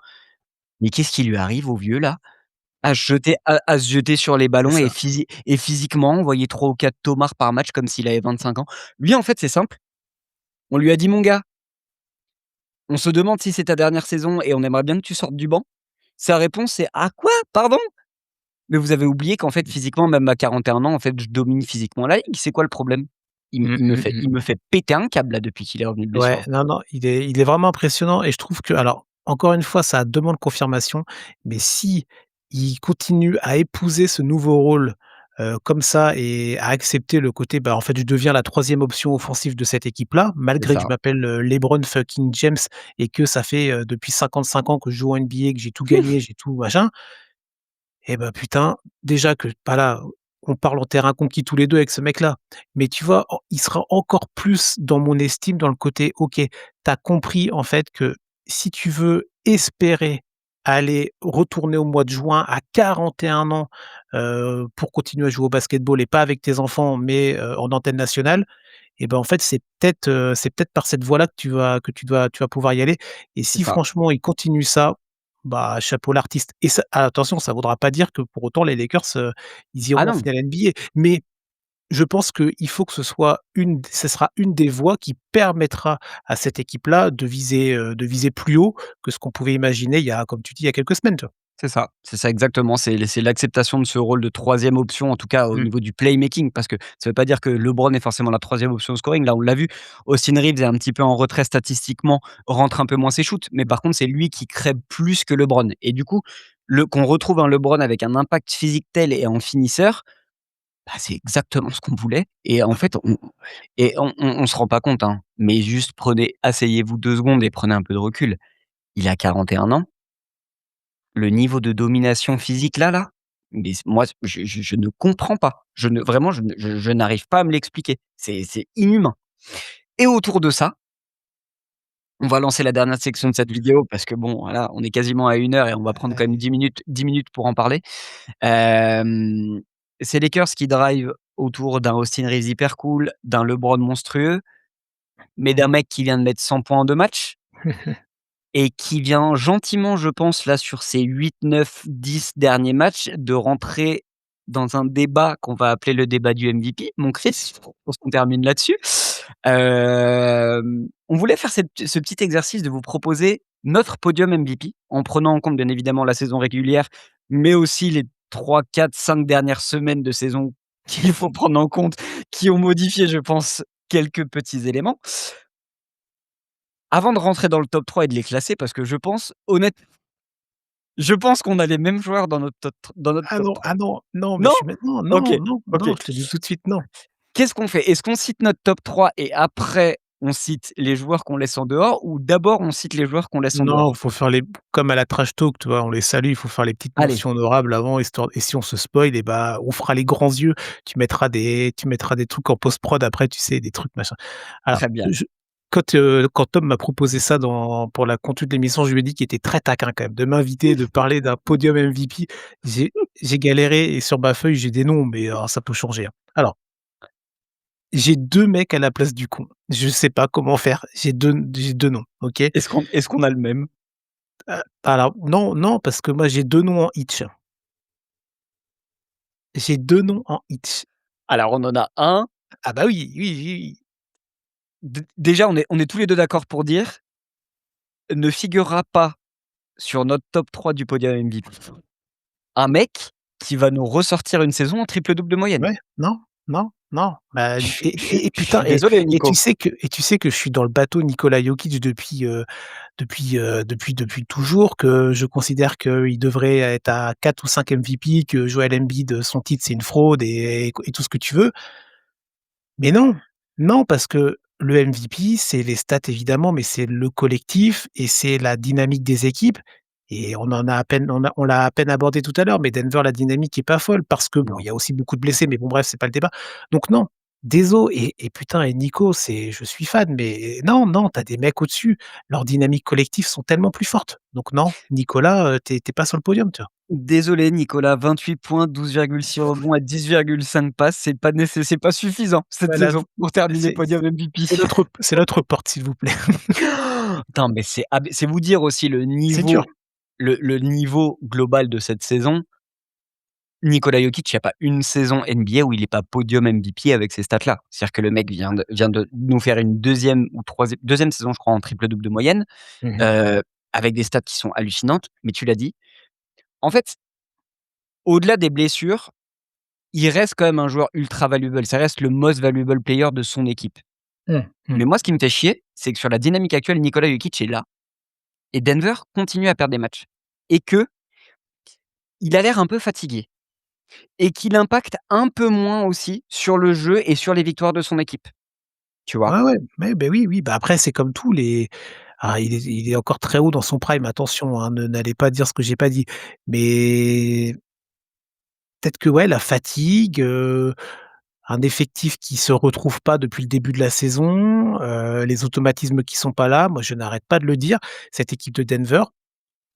Mais qu'est-ce qui lui arrive au vieux là? À se jeter sur les c'est ballons ça. et physiquement, envoyer 3 ou 4 tomards par match comme s'il avait 25 ans. Lui, en fait, c'est simple. On lui a dit: «Mon gars, on se demande si c'est ta dernière saison et on aimerait bien que tu sortes du banc». Sa réponse c'est: «Ah quoi? Pardon? Mais vous avez oublié qu'en fait, physiquement, même à 41 ans, en fait, je domine physiquement la ligue. C'est quoi le problème?» Mmh, mmh mh. il me fait péter un câble là depuis qu'il est revenu de Ouais, blessure. non, non, il est vraiment impressionnant et je trouve que alors, encore une fois, ça demande confirmation, mais si il continue à épouser ce nouveau rôle, comme ça et à accepter le côté, bah, en fait, je deviens la troisième option offensive de cette équipe-là, C'est malgré que je ça, m'appelle, LeBron fucking James et que ça fait, depuis 55 ans que je joue en NBA, que j'ai tout gagné, j'ai tout machin. Eh ben, putain, déjà que, bah, là, on parle en terrain conquis tous les 2 avec ce mec-là. Mais tu vois, il sera encore plus dans mon estime dans le côté: «OK, tu as compris en fait que si tu veux espérer aller retourner au mois de juin à 41 ans, pour continuer à jouer au basketball et pas avec tes enfants, mais, en antenne nationale, et ben, en fait, c'est peut-être par cette voie-là que tu vas pouvoir y aller et c'est si ça. franchement il continue ça, bah, chapeau l'artiste et ça attention, ça voudra pas dire que pour autant les Lakers, ils Ah iront en non, finale NBA. Mais je pense qu'il faut que ce sera une des voies qui permettra à cette équipe-là de viser plus haut que ce qu'on pouvait imaginer il y a, comme tu dis, il y a quelques semaines, tu vois? c'est ça exactement. C'est l'acceptation de ce rôle de troisième option, en tout cas au Mmh. niveau du playmaking, parce que ça veut pas dire que LeBron est forcément la troisième option au scoring. Là, on l'a vu, Austin Reeves est un petit peu en retrait statistiquement, rentre un peu moins ses shoots, mais par contre, c'est lui qui crée plus que LeBron et du coup, le qu'on retrouve un LeBron avec un impact physique tel et en finisseur, bah, c'est exactement ce qu'on voulait et en fait, on se rend pas compte, hein, mais juste asseyez-vous 2 secondes et prenez un peu de recul. Il a 41 ans. Le niveau de domination physique là, mais moi je ne comprends pas. Je ne vraiment je n'arrive pas à me l'expliquer. C'est inhumain et autour de ça, on va lancer la dernière section de cette vidéo parce que bon, voilà, on est quasiment à 1 heure et on va prendre quand même Allez. 10 minutes pour en parler. Hem, c'est Lakers qui drive autour d'un Austin Reeves hyper cool, d'un LeBron monstrueux, mais d'un Mmh. mec qui vient de mettre 100 points en 2 matchs. Et qui vient gentiment, je pense, là, sur ses 8, 9, 10 derniers matchs, de rentrer dans un débat qu'on va appeler le débat du MVP. Mon Chris, je pense qu'on termine là-dessus. On voulait faire ce petit exercice de vous proposer notre podium MVP, en prenant en compte, bien évidemment, la saison régulière, mais aussi les 3, 4, 5 dernières semaines de saison qu'il faut prendre en compte, qui ont modifié, je pense, quelques petits éléments. Avant de rentrer dans le top 3 et de les classer, parce que je pense qu'on a les mêmes joueurs dans notre Ah top non, ah 3. non, non, mais je Non? suis maintenant OK, non, non, OK. non, je te dis tout de suite non. Qu'est-ce qu'on fait? Est-ce qu'on cite notre top 3 et après on cite les joueurs qu'on laisse en dehors ou d'abord on cite les joueurs qu'on laisse en Non, dehors? faut faire les comme à la trash talk, tu vois? On les salue, il faut faire les petites Allez, mentions honorables avant histoire et si on se spoil et bah, on fera les grands yeux. Tu mettras des trucs en post-prod après, tu sais, des trucs machin. Alors, très bien. quand Tom m'a proposé ça pour la conduite de l'émission, je lui ai dit qu'il était très taquin quand même de m'inviter, de parler d'un podium MVP. J'ai j'ai galéré et sur ma feuille, j'ai des noms, mais alors ça peut changer, hein. Alors, j'ai 2 mecs à la place du con. Je sais pas comment faire. J'ai deux noms, OK? Est-ce qu'on a le même? Alors non, non, parce que moi j'ai 2 noms en itch. J'ai 2 noms en itch. Alors on en a un, Ah bah oui, oui, oui, oui. déjà on est tous les 2 d'accord pour dire, ne figurera pas sur notre top 3 du podium MVP. Un mec qui va nous ressortir une saison en triple-double de moyenne. Ouais, non, non, non, bah et Je putain suis désolé tu Nico. sais que je suis dans le bateau Nikola Jokic depuis toujours, que je considère qu'il devrait être à 4 ou 5 MVP, que Joel Embiid, son titre, c'est une fraude et tout ce que tu veux. Mais non, non, parce que le MVP, c'est les stats évidemment, mais c'est le collectif et c'est la dynamique des équipes et on l'a à peine abordé tout à l'heure, mais Denver, la dynamique est pas folle parce que bon, il Non. y a aussi beaucoup de blessés, mais bon bref, c'est pas le débat. Donc non, désolé et putain et Nico, je suis fan, mais non, non, tu as des mecs au-dessus, leurs dynamiques collectives sont tellement plus fortes. Donc non, Nicolas, tu pas sur le podium, tu vois? Désolé Nicolas, 28 points, 12,6 rebonds à 10,5 passes, c'est pas suffisant cette Voilà, saison pour terminer c'est podium MVP. c'est notre porte, s'il vous plaît. Attends, mais c'est vous dire aussi C'est dur. le niveau global de cette saison. Nikola Jokic, il y a pas une saison NBA où il est pas podium MVP avec ces stats-là. C'est-à-dire que le mec vient de nous faire une deuxième saison, je crois, en triple-double de moyenne, Mmh mh. heu, avec des stats qui sont hallucinantes. Mais tu l'as dit, en fait, au-delà des blessures, il reste quand même un joueur ultra valuable. Ça reste le most valuable player de son équipe. Mmh, mmh. Mais moi, ce qui me fait chier, c'est que sur la dynamique actuelle, Nikola Jokic est là et Denver continue à perdre des matchs et qu'il a l'air un peu fatigué et qu'il impacte un peu moins aussi sur le jeu et sur les victoires de son équipe, tu vois? Ouais, ouais, mais beh, oui, oui, bah, après c'est comme tous les il est encore très haut dans son prime, attention, hein, ne n'allez pas dire ce que j'ai pas dit. Mais peut-être que ouais, la fatigue, un effectif qui se retrouve pas depuis le début de la saison, les automatismes qui sont pas là. Moi, je n'arrête pas de le dire, cette équipe de Denver,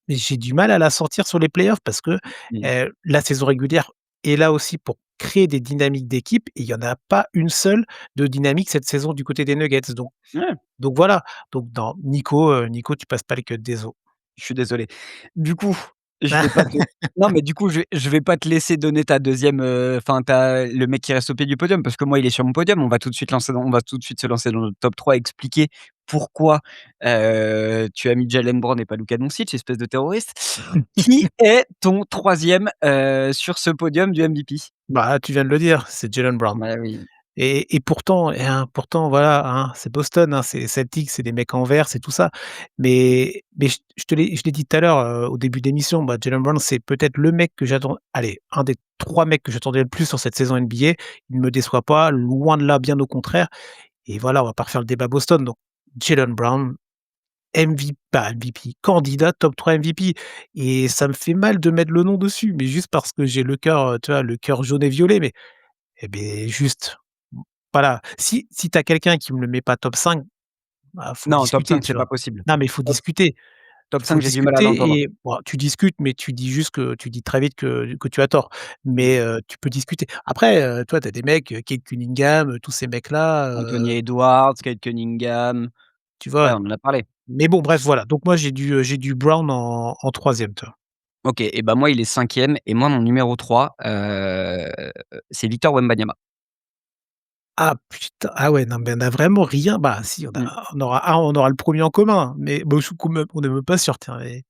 mais j'ai du mal à la sortir sur les playoffs parce que, Mmh. la saison régulière est là aussi pour créer des dynamiques d'équipe et il y en a pas une seule de dynamique cette saison du côté des Nuggets. Ouais. Donc voilà, donc non, Nico, tu passes pas les cuts des os. Je suis désolé. Du coup, je vais pas te non, mais du coup, je vais pas te laisser donner ta deuxième, enfin ta le mec qui reste au pied du podium parce que moi, il est sur mon podium. On va tout de suite se lancer dans notre top 3, expliquer pourquoi, tu as mis Jalen Brown et pas Luka Doncic, espèce de terroriste. Qui est ton troisième sur ce podium du MVP? Bah, tu viens de le dire, c'est Jaylen Brown. Bah oui. Et pourtant pourtant voilà, hein, c'est Boston, hein, c'est Celtics, c'est des mecs en vert, c'est tout ça. Mais je l'ai dit tout à l'heure, au début de l'émission, bah, Jaylen Brown, c'est peut-être le mec que j'attends allez, un des 3 mecs que j'attendais le plus sur cette saison NBA. Il ne me déçoit pas, loin de là, bien au contraire. Et voilà, on va pas refaire le débat Boston, donc Jaylen Brown, pas MVP, candidat top 3 MVP. Et ça me fait mal de mettre le nom dessus, mais juste parce que j'ai le cœur, tu vois, le cœur jaune et violet, mais juste voilà, si tu as quelqu'un qui me le met pas top 5, bah, faut Non, top discuter, 5 tu c'est vois? pas possible. Non, mais il faut Top discuter. top Faut 5, j'ai du mal à l'entendre. discuter et bon, tu discutes, mais tu dis juste que tu dis très vite que tu as tort. Mmh. Mais, tu peux discuter. Après, toi, tu as des mecs, Cade Cunningham, tous ces mecs-là, Anthony Edwards, Cade Cunningham, tu ouais, vois? on en a parlé. Mais bon, bref, voilà. Donc moi, j'ai du Brown en 3e, tu vois? OK et bah, moi, il est cinquième et moi, mon numéro 3, c'est Victor Wembanyama. Ah putain, ah ouais, non, mais on a vraiment rien bah si, Mmh. on aura le premier en commun, mais bon, je suis quand même on est même pas sûr, tiens et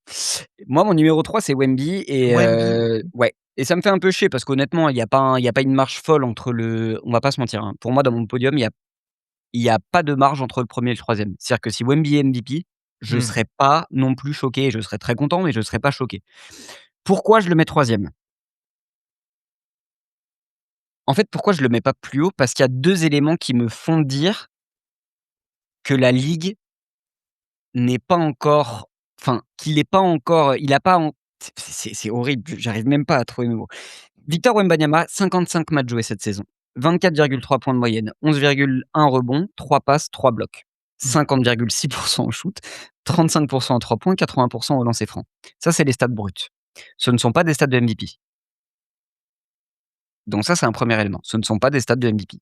Moi, mon numéro 3, c'est Wemby et Wemby, ouais et ça me fait un peu chier parce qu'honnêtement, il y a pas une marge folle entre le on va pas se mentir, hein. Pour moi, dans mon podium, il y a pas de marge entre le premier et le troisième. C'est-à-dire que si Wemby est MVP, je mmh, serais pas non plus choqué. Je serais très content, mais je serais pas choqué. Pourquoi je le mets troisième? En fait, pourquoi je le mets pas plus haut? Parce qu'il y a 2 éléments qui me font dire que la ligue n'est pas encore enfin, qu'il est pas encore, il a pas en c'est horrible, j'arrive même pas à trouver mes mots. Victor Wembanyama, 55 matchs joués cette saison, 24,3 points de moyenne, 11,1 rebonds, 3 passes, 3 blocs, mmh. 50,6 au shoot, 35 à 3 points, 80 au lancer franc. Ça, c'est les stats bruts. Ce ne sont pas des stats de MVP. Donc ça, c'est un premier élément. Ce ne sont pas des stats de MVP.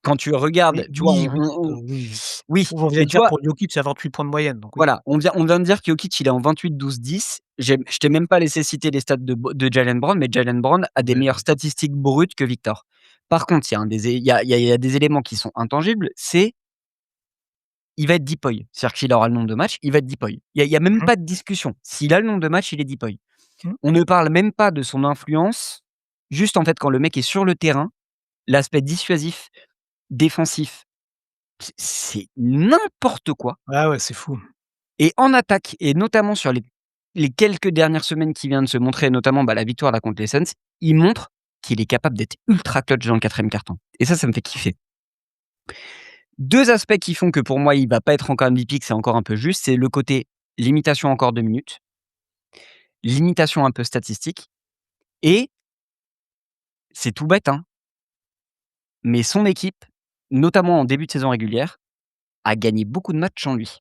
Quand tu regardes, Oui, tu vois, oui, oui, oui. oui, On vient mais de tu dire vois, pour Jokic à 28 points de moyenne, donc oui. voilà, on vient de dire que Jokic, il est en 28-12-10. Je t'ai même pas laissé citer les stats de Jalen Brown, mais Jalen Brown a des Ouais, meilleures ouais. statistiques brutes que Victor. Par contre, il y a un des é il y a des éléments qui sont intangibles, c'est il va être depoy. C'est-à-dire qu'il aura le nombre de matchs, il va être depoy. Il y a même Mmh pas de discussion. S'il a le nombre de matchs, il est depoy. mh. On ne parle même pas de son influence, juste en fait quand le mec est sur le terrain, l'aspect dissuasif, défensif, c'est n'importe quoi. Ah ouais, c'est fou. Et en attaque et notamment sur les quelques dernières semaines qui viennent de se montrer, notamment, bah, la victoire là contre les Suns, il montre qu'il est capable d'être ultra clutch dans le 4e quart-temps et ça me fait kiffer. 2 aspects qui font que pour moi il va pas être encore MVP, que c'est encore un peu juste, c'est le côté limitation encore de minutes, limitation un peu statistique et c'est tout bête, hein, mais son équipe, notamment en début de saison régulière, a gagné beaucoup de matchs sans lui.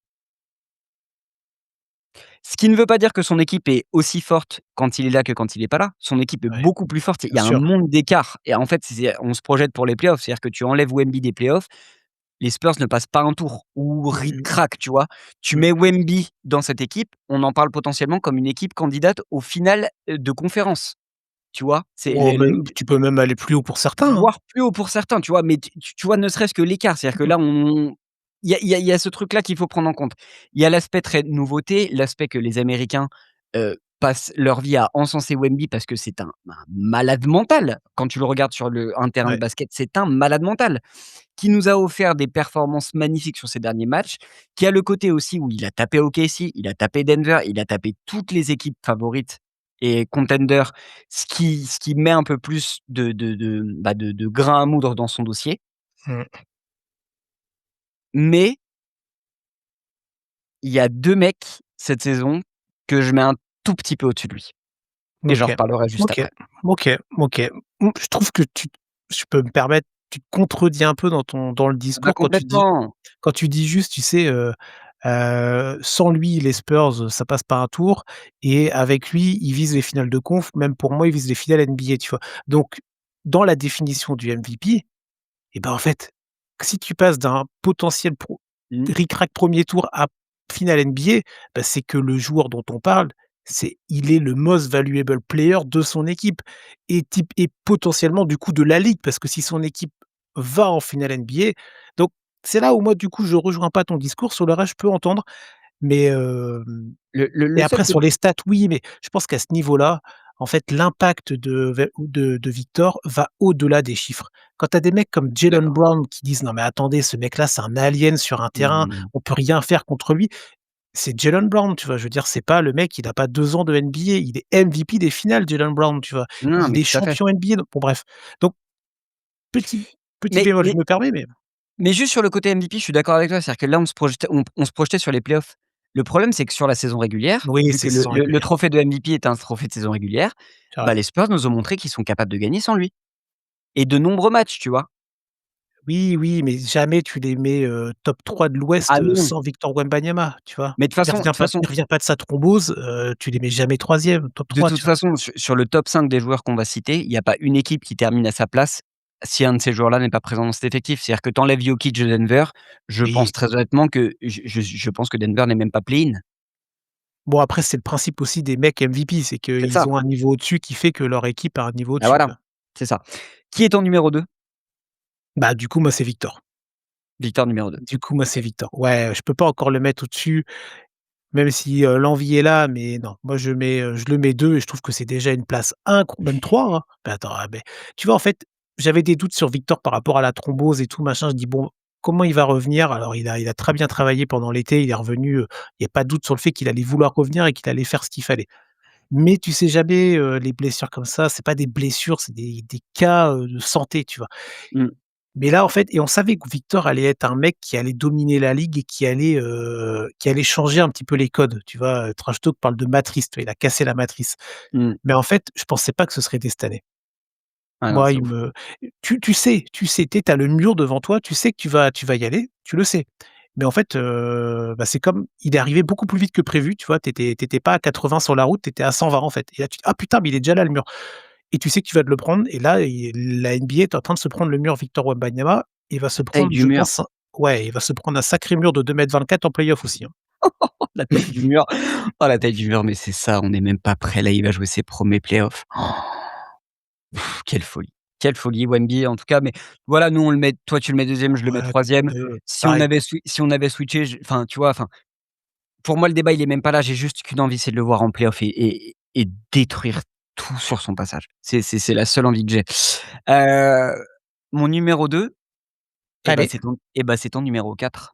Ce qui ne veut pas dire que son équipe est aussi forte quand il est là que quand il est pas là. Son équipe est Ouais, beaucoup plus forte. Il bien y a un sûr. monde d'écart et en fait, on se projette pour les playoffs. C'est-à-dire que tu enlèves Wemby des playoffs, les Spurs ne passent pas un tour ou Mmh mh. ric-rac, tu vois? Tu Mmh. mets Wemby dans cette équipe, on en parle potentiellement comme une équipe candidate aux finales, de conférence, tu vois? C'est Oh le même tu peux même aller plus haut pour certains, hein. voire plus haut pour certains, tu vois? Mais tu vois, ne serait-ce que l'écart, c'est-à-dire que Mmh. là, il y a ce truc-là qu'il faut prendre en compte. Il y a l'aspect très nouveauté, l'aspect que les Américains, passent leur vie à encenser Wemby parce que c'est un malade mental. Quand tu le regardes sur un terrain de Ouais. basket, c'est un malade mental qui nous a offert des performances magnifiques sur ces derniers matchs, qui a le côté aussi où il a tapé OKC, il a tapé Denver, il a tapé toutes les équipes favorites et contenders, ce qui met un peu plus de grain à moudre dans son dossier. Mmh. Mais il y a 2 mecs cette saison que je mets un tout petit peu au-dessus de lui et j'en OK. reparlerai juste OK. après. OK. OK. Je trouve que je peux me permettre, tu te contredis un peu dans le Ah bah, discours complètement. quand tu dis juste, tu sais, sans lui, les Spurs, ça passe pas un tour et avec lui, ils visent les finales de conf. Même pour moi, ils visent les finales NBA, tu vois? Donc dans la définition du MVP, et ben, en fait, si tu passes d'un potentiel Mmh, ric-rac 1 tour à finale NBA, bah, c'est que le joueur dont on parle, il est le most valuable player de son équipe et potentiellement du coup de la ligue parce que si son équipe va en finale NBA, donc c'est là où moi du coup je rejoins pas ton discours, sur le reste je peux entendre, mais le et seul après sur côté les stats, oui, mais je pense qu'à ce niveau-là, en fait, l'impact de Victor va au-delà des chiffres. Quand tu as des mecs comme Jaylen d'accord. Brown qui disent: «Non mais attendez, ce mec-là, c'est un alien sur un terrain, Mmh. on peut rien faire contre lui». C'est Jaylen Brown, tu vois? Je veux dire, c'est pas le mec, il a pas 2 ans de NBA, il est MVP des finales, Jaylen Brown, tu vois? Non, Il mais est tout à fait. champion NBA, donc bon bref. Donc petit petit Mais bémol, je mais me permets, mais mais juste sur le côté MVP, je suis d'accord avec toi. C'est-à-dire que là, on se projetait sur les playoffs. Le problème, c'est que sur la saison régulière, oui, vu c'est que le saison le le régulière, trophée de MVP est un trophée de saison régulière, c'est vrai. bah, les Spurs nous ont montré qu'ils sont capables de gagner sans lui et de nombreux matchs, tu vois? Oui, oui, mais jamais tu les mets, top 3 de l'Ouest, Ah non, sans Victor Wembanyama, tu vois? mais de toute façon de toute façon Il revient pas de sa thrombose, tu les mets jamais 3e, top de 3, toute tu vois? façon, sur le top 5 des joueurs qu'on va citer, il y a pas une équipe qui termine à sa place si un de ces joueurs-là n'est pas présent dans cet effectif. C'est-à-dire que tu enlèves Jokic de Denver, je pense Oui. très honnêtement que je pense que Denver n'est même pas play-in. Bon après c'est le principe aussi des mecs MVP, c'est C'est qu'ils ça. ont un niveau au-dessus qui fait que leur équipe a un niveau Bah, au-dessus, voilà, quoi. c'est ça. Qui est ton numéro 2? Bah, du coup, moi, c'est Victor. Victor numéro 2. Du coup, moi, c'est OK. Victor. Ouais, je peux pas encore le mettre au-dessus, même si, l'envie est là, mais non. Moi, je le mets 2 et je trouve que c'est déjà une place même 3 hein. Mais attends, ah beh, tu vois, en fait, j'avais des doutes sur Victor par rapport à la thrombose et tout machin. Je dis: «Bon, comment il va revenir?» Alors il a très bien travaillé pendant l'été, il est revenu, il y a pas de doute sur le fait qu'il allait vouloir revenir et qu'il allait faire ce qu'il fallait. Mais tu sais jamais, les blessures comme ça, c'est pas des blessures, c'est des cas, de santé, tu vois? Mmh, Mais là, en fait et on savait que Victor allait être un mec qui allait dominer la ligue et qui allait changer un petit peu les codes, tu vois? Trash Talk parle de matrice, tu vois? Il a cassé la matrice. mmh. Mais en fait, je pensais pas que ce serait dès cette année. Ah non, Moi, c'est il ouf. me tu sais, tu as le mur devant toi, tu sais que tu vas y aller, tu le sais. Mais en fait, bah, c'est comme il est arrivé beaucoup plus vite que prévu, tu vois? Tu étais pas à 80 sur la route, tu étais à 120 en fait. Et là, tu dis: «Ah putain, mais il est déjà là le mur». Et tu sais que tu vas te le prendre et là, la NBA est en train de se prendre le mur Victor Wembanyama. Il va se Taille prendre, du je mur. pense ouais, il va se prendre un sacré mur de 2,24 m en play-off aussi, hein. La taille du mur. Oh la taille du mur, mais c'est ça, on n'est même pas prêt. Là, il va jouer ses premiers playoffs. Quelle folie. Quelle folie, Wemby en tout cas, mais voilà, nous on le met toi tu le mets deuxième, je le mets Ouais, troisième. Si on pareil. avait switché, enfin, tu vois, enfin, pour moi le débat il est même pas là, j'ai juste qu'une envie, c'est de le voir en playoff et détruire tout sur son passage. C'est la seule envie que j'ai. Heu, Mon numéro 2, Allez. c'est ton numéro 4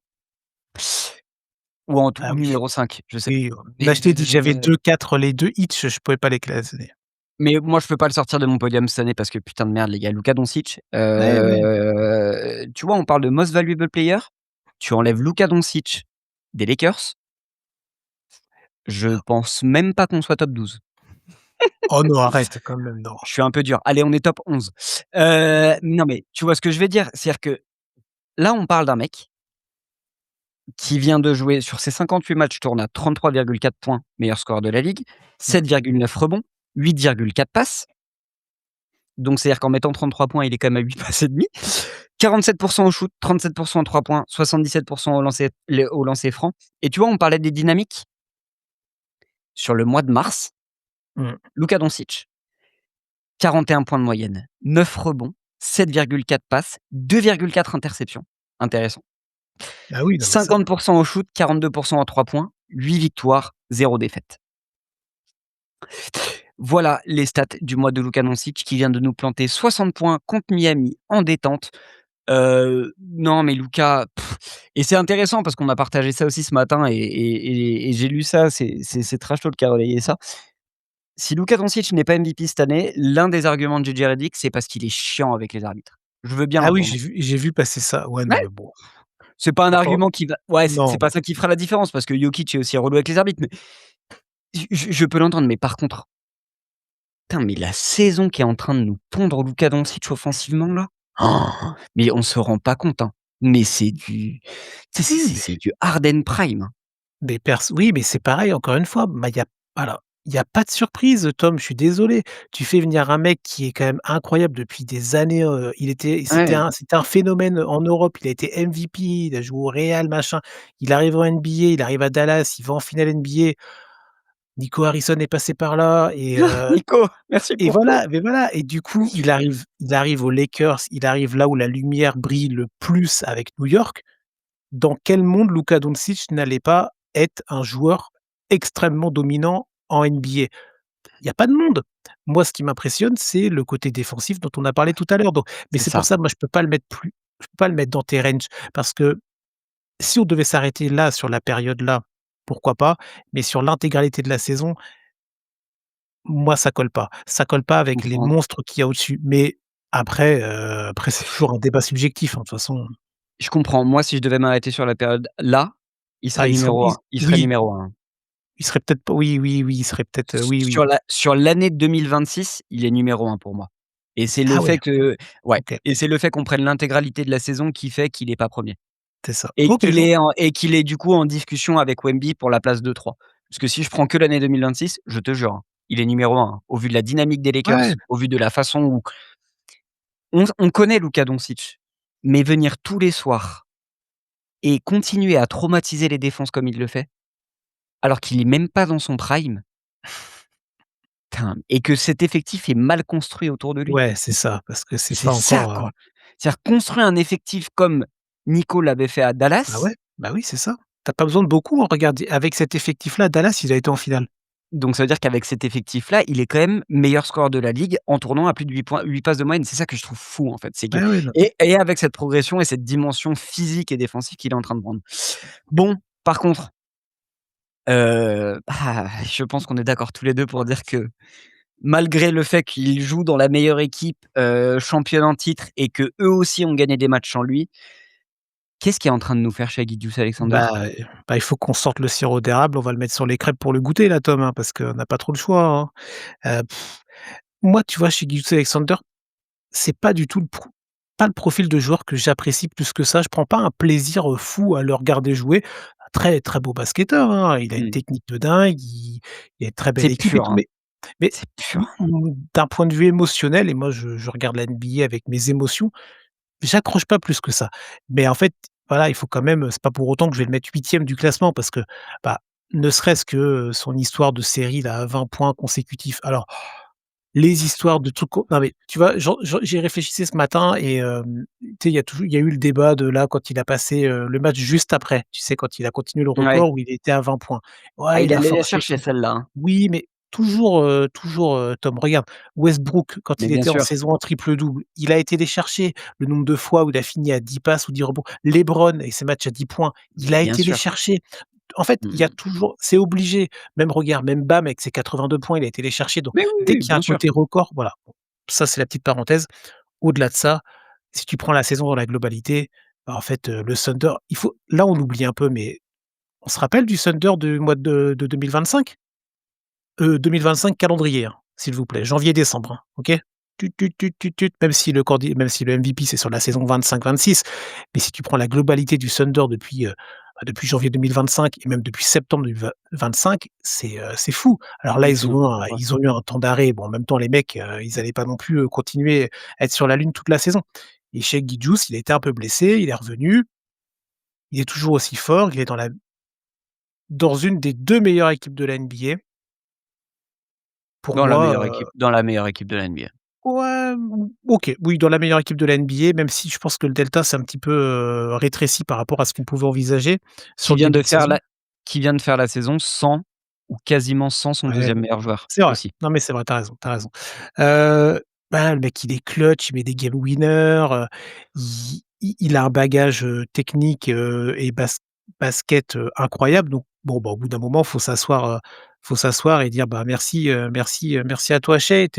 ou en tout Ah ou oui, numéro 5, je sais oui, là mais je t'ai dit, j'avais 2-4 les 2 each, je pouvais pas les classer. mais moi, je peux pas le sortir de mon podium cette année parce que putain de merde, les gars, Luka Doncic, Ouais, ouais. tu vois, on parle de most valuable player, tu enlèves Luka Doncic des Lakers, je pense même pas qu'on soit top 12. Oh non, arrête quand même, non. Je suis un peu dur. Allez, on est top 11. Non, mais tu vois ce que je veux dire? C'est-à-dire que là, on parle d'un mec qui vient de jouer sur ses 58 matchs, tourne à 33,4 points, meilleur scoreur de la ligue, Mmh. 7,9 rebonds, 8,4 passes. Donc c'est-à-dire qu'en mettant 33 points, il est quand même à 8 passes et demi. 47 au shoot, 37 en 3 points, 77 au lancer franc. Et tu vois, on parlait des dynamiques. Sur le mois de mars, Mmh. Luka Doncic, 41 points de moyenne, 9 rebonds, 7,4 passes, 2,4 interceptions. Intéressant. Bah oui, non mais ça 50 au shoot, 42 en 3 points, 8 victoires, 0 défaite. Voilà les stats du mois de Luka Doncic qui vient de nous planter 60 points contre Miami en détente. Non mais Luka et c'est intéressant parce qu'on a partagé ça aussi ce matin et j'ai lu ça, c'est Trash Talk qui a relayé ça. Si Luka Doncic n'est pas MVP cette année, l'un des arguments de JJ Redick, c'est parce qu'il est chiant avec les arbitres. Je veux bien Ah oui, l'entendre. j'ai vu passer ça. Ouais, non, Ouais, mais bon, c'est pas un attends, argument qui va ouais, c'est non, pas ça qui fera la différence parce que Jokic est aussi relou avec les arbitres, mais je peux l'entendre, mais par contre, putain, mais la saison qui est en train de nous pondre Luka Doncic offensivement là, mais on se rend pas compte, hein, mais c'est du tu sais, oui, c'est du Harden prime, hein. oui, mais c'est pareil encore une fois, bah, il y a pas de surprise, Tom, je suis désolé. Tu fais venir un mec qui est quand même incroyable depuis des années, Ouais, c'était un phénomène en Europe, il a été MVP, il a joué au Real, machin. Il arrive en NBA, il arrive à Dallas, il va en finale NBA. Nico Harrison est passé par là Nico, merci et pour tout. voilà, mais voilà et du coup, il arrive aux Lakers, il arrive là où la lumière brille le plus avec New York. Dans quel monde Luka Doncic n'allait pas être un joueur extrêmement dominant en NBA? Il y a pas de monde. Moi, ce qui m'impressionne, c'est le côté défensif dont on a parlé tout à l'heure, donc mais C'est c'est pour ça, ça, moi, je peux pas le mettre dans tes ranges parce que si on devait s'arrêter là, sur la période là, pourquoi pas, mais sur l'intégralité de la saison, moi, ça colle pas. Ça colle pas je avec les comprends. monstres qu'il y a au-dessus, mais après c'est toujours un débat subjectif, hein, de toute façon. Je comprends. Moi, si je devais m'arrêter sur la période là, il Ah, serait numéro 1. Il serait oui. numéro 1. Il serait peut-être pas oui, oui, oui, il serait peut-être, oui, oui. Sur l'année 2026, il est numéro 1 pour moi et c'est le Ah ouais, fait que ouais OK, et c'est le fait qu'on prenne l'intégralité de la saison qui fait qu'il est pas 1er c'est ça. OK, et qu'il est du coup en discussion avec Wemby pour la place 2-3. Parce que si je prends que l'année 2026, je te jure, hein, il est numéro 1, hein, au vu de la dynamique des ouais, Lakers, au vu de la façon où on connaît Luka Doncic, mais venir tous les soirs et continuer à traumatiser les défenses comme il le fait, alors qu'il est même pas dans son prime, putain et que cet effectif est mal construit autour de lui. ouais, c'est ça, parce que c'est C'est pas ça, encore, quoi. C'est-à-dire construire un effectif comme Nico l'avait fait à bah Dallas, ouais, bah oui, c'est ça. Tu as pas besoin de beaucoup, hein, regarde, avec cet effectif-là, Dallas, il a été en finale. donc ça veut dire qu'avec cet effectif-là, il est quand même meilleur scoreur de la ligue en tournant à plus de 8 points 8 passes de moyenne. C'est ça que je trouve fou, en fait, c'est que Ouais, ouais, non, et avec cette progression et cette dimension physique et défensive qu'il est en train de prendre. Bon, par contre, je pense qu'on est d'accord tous les 2 pour dire que malgré le fait qu'il joue dans la meilleure équipe, championne en titre et qu'eux aussi ont gagné des matchs sans lui, qu'est-ce qui est en train de nous faire chez Gilgeous-Alexander? bah, il faut qu'on sorte le sirop d'érable, on va le mettre sur les crêpes pour le goûter là, Tom, hein, parce qu'on n'a pas trop le choix, hein. Moi, tu vois, chez Gilgeous Alexander, c'est pas du tout pas le profil de joueur que j'apprécie plus que ça. Je prends pas un plaisir, fou à le regarder jouer. Un très, très beau basketteur, hein, il a une Mmh. technique de dingue, il a une très belle C'est équipe et pur, tout, hein, mais c'est pur. d'un point de vue émotionnel et moi je regarde la NBA avec mes émotions, j'accroche pas plus que ça. Mais en fait, voilà, il faut quand même, c'est pas pour autant que je vais le mettre 8e du classement parce que, bah, ne serait-ce que, son histoire de série là à 20 points consécutifs. Alors les histoires de trucs co non mais tu vois, j'y réfléchissais ce matin et tu sais, il y a eu le débat de là, quand il a passé, le match juste après, tu sais, quand il a continué le Ouais. record où il était à 20 points. Ah, Ouais, il il a allait la forcé chercher celle-là, hein. oui, mais toujours, Tom, regarde, Westbrook, quand Mais il bien était en sûr. saison en triple-double, il a été les chercher. Le nombre de fois où il a fini à 10 passes ou 10 rebonds. LeBron et ses matchs à 10 points, il Mais a bien été les sûr. chercher. En fait, il y a Mmh. toujours c'est obligé. Même regarde, même Bam avec ses 82 points, il a été les chercher. Donc Mais oui, dès oui, qu'il y a un bien sûr. côté record, voilà. Bon, ça, c'est la petite parenthèse. Au-delà de ça, si tu prends la saison dans la globalité, bah, en fait, le Thunder, il faut là, on oublie un peu, mais on se rappelle du Thunder du mois de 2025? 2025 calendrier, hein, s'il vous plaît, janvier-décembre, hein, OK? Tut, tut, tut, tut, tut, même si le MVP, c'est sur la saison 25-26, mais si tu prends la globalité du Thunder depuis janvier 2025 et même depuis septembre 2025, c'est fou. Alors là, Mais c'est n'importe quoi. ils ont eu un temps d'arrêt. Bon, en même temps, les mecs, ils allaient pas non plus, continuer à être sur la lune toute la saison et Shai Gilgeous, il a été un peu blessé, il est revenu, il est toujours aussi fort, il est dans une des 2 meilleures équipes de la NBA. Pour moi, Dans la meilleure équipe de la NBA. ouais, OK, oui, dans la meilleure équipe de la NBA, même si je pense que le delta s'est un petit peu, rétréci par rapport à ce qu'on pouvait envisager sur Qui le vient début de de faire saison. la qui vient de faire la saison sans ou quasiment sans son Ouais, deuxième meilleur joueur c'est vrai. aussi. Non, mais c'est vrai, tu as raison, tu as raison. Le mec, il est clutch, il met des game winners, il a un bagage, technique, et basket, incroyable donc bon, bah, au bout d'un moment, faut s'asseoir et dire: «Bah, merci, merci à toi Shai,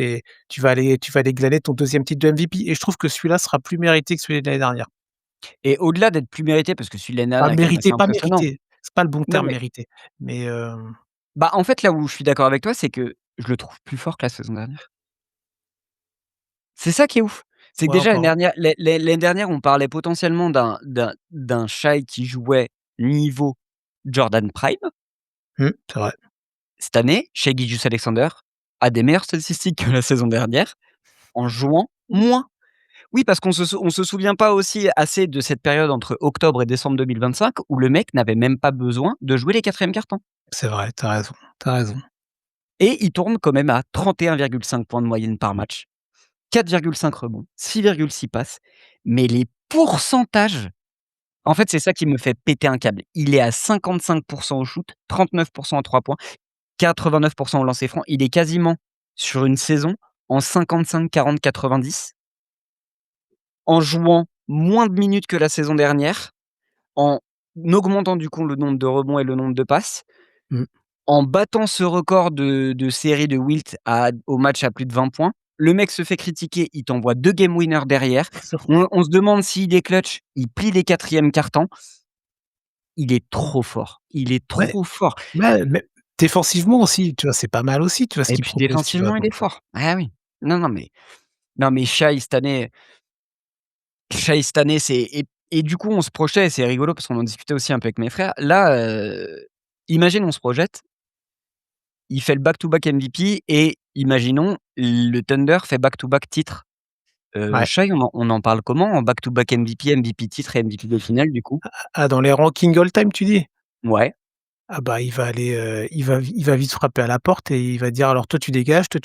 tu vas aller glaner ton deuxième titre de MVP» et je trouve que celui-là sera plus mérité que celui de l'année dernière. Et au-delà d'être plus mérité, parce que celui de l'année Pas dernière est quand même assez mérité, pas impressionnant. mérité, c'est pas le bon Non, terme mais mérité, mais bah, en fait, là où je suis d'accord avec toi, c'est que je le trouve plus fort que la saison dernière. C'est ça qui est ouf. C'est que ouais, déjà l'année encore, hein. dernière l'année dernière, on parlait potentiellement d'un Shai qui jouait niveau Jordan Prime. C'est vrai. Cette année, Shai Gilgeous-Alexander a des meilleures statistiques que la saison dernière en jouant moins. Oui, parce on se souvient pas aussi assez de cette période entre octobre et décembre 2025 où le mec n'avait même pas besoin de jouer les 4e cartons C'est vrai, tu as raison, tu as raison. et il tourne quand même à 31,5 points de moyenne par match, 4,5 rebonds, 6,6 passes, mais les pourcentages, en fait, c'est ça qui me fait péter un câble. Il est à 55 au shoot, 39 à 3 points, 89 au lancer franc. Il est quasiment sur une saison en 55-40-90, en jouant moins de minutes que la saison dernière, en augmentant du coup le nombre de rebonds et le nombre de passes, Mmh. en battant ce record de série de Wilt au match à plus de 20 points. Le mec se fait critiquer, il t'envoie 2 game winners derrière. On se demande s'il est clutch, il plie les 4e cartons. Il est trop fort, il est Ouais, trop fort ouais, mais défensivement aussi, tu vois, c'est pas mal aussi, tu vois, ce et qu'il puis propose, tu vois? défensivement, il Donc est fort. Ah oui. Non, non mais Shai cette année, c'est et du coup, on se projetait, c'est rigolo parce qu'on en discutait aussi un peu avec mes frères. Là, imagine, on se projette, il fait le back to back MVP et imaginons le Thunder fait back to back titre. ouais. Shai, on en parle comment en back to back MVP, MVP titre et MVP de finale du coup? Ah, dans les rankings all-time, tu dis? Ouais, Ah bah, il va aller, il va vite frapper à la porte et il va dire: «Alors toi tu dégages, toi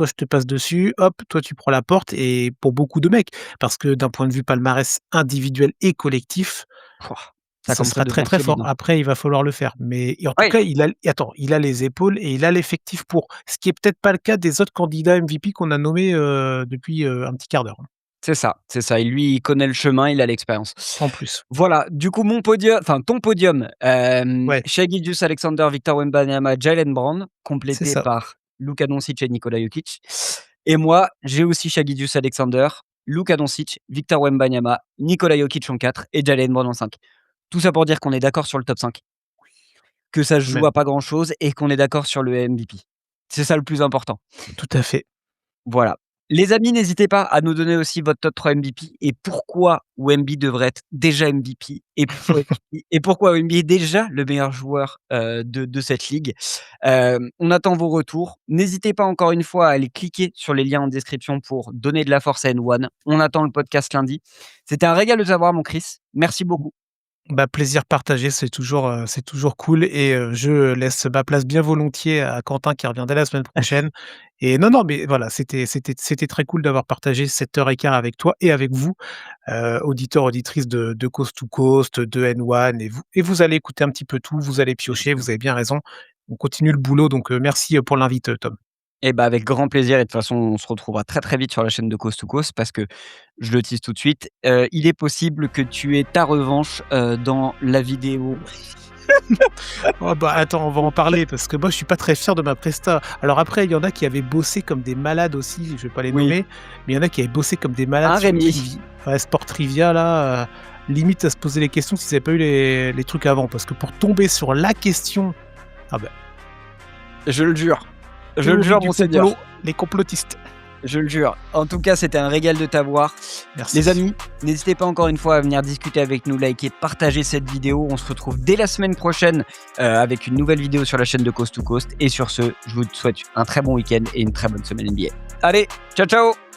je te passe dessus, hop, toi tu prends la porte» et pour beaucoup de mecs, parce que d'un point de vue palmarès individuel et collectif, pouah, ça ça commence à sera très, devenir très solide, fort. hein. Après, il va falloir le faire, mais et en tout Ouais. cas, il a les épaules et il a l'effectif pour. Ce qui est peut-être pas le cas des autres candidats MVP qu'on a nommés, depuis, un petit quart d'heure, hein, C'est ça et lui, il connaît le chemin, il a l'expérience. en plus. Voilà, du coup, ton podium, Ouais, Shai Gilgeous-Alexander, Victor Wembanyama, Jaylen Brown, c'est complété ça. par Luka Doncic et Nikola Jokic et moi, j'ai aussi Shai Gilgeous-Alexander, Luka Doncic, Victor Wembanyama, Nikola Jokic en 4 et Jaylen Brown en 5. Tout ça pour dire qu'on est d'accord sur le top 5, que ça se Quand joue même, à pas grand chose et qu'on est d'accord sur le MVP. C'est ça le plus important. tout à fait. Voilà. Les amis, n'hésitez pas à nous donner aussi votre top 3 MVP et pourquoi Wemby devrait être déjà MVP et pourquoi Wemby est déjà le meilleur joueur, de cette ligue. On attend vos retours. N'hésitez pas encore une fois à aller cliquer sur les liens en description pour donner de la force à N1. On attend le podcast lundi. C'était un régal de t'avoir mon Chris. Merci beaucoup. Bah, plaisir partagé, c'est toujours cool et je laisse ma place bien volontiers à Quentin qui revient dès la semaine prochaine et non, non, mais voilà, c'était très cool d'avoir partagé cette heure et quart avec toi et avec vous, auditeurs, auditrices de Coast to Coast, de N1 et vous allez écouter un petit peu tout, vous allez piocher, vous avez bien raison. On continue le boulot donc merci, pour l'invite, Tom. Et bah, avec grand plaisir et de toute façon, on se retrouvera très, très vite sur la chaîne de Coast to Coast parce que, je le tease tout de suite, il est possible que tu aies ta revanche, dans la vidéo. Oh bah, attends, on va en parler parce que moi je suis pas très fier de ma presta. Alors après, il y en a qui avaient bossé comme des malades aussi, je vais pas les Oui, nommer, mais il y en a qui avaient bossé comme des malades hein, sur Rémi? Sport Trivia là, limite à se poser les questions s'ils avaient pas eu les trucs avant. Parce que pour tomber sur la question, ah bah, Je le jure. Je le théorie jure, du mon complot, seigneur. les complotistes. Je le jure. En tout cas, c'était un régal de t'avoir. Les Merci. amis, n'hésitez pas encore une fois à venir discuter avec nous, liker, partager cette vidéo. On se retrouve dès la semaine prochaine, avec une nouvelle vidéo sur la chaîne de Coast to Coast et sur ce, je vous souhaite un très bon week-end et une très bonne semaine NBA. Allez, ciao, ciao!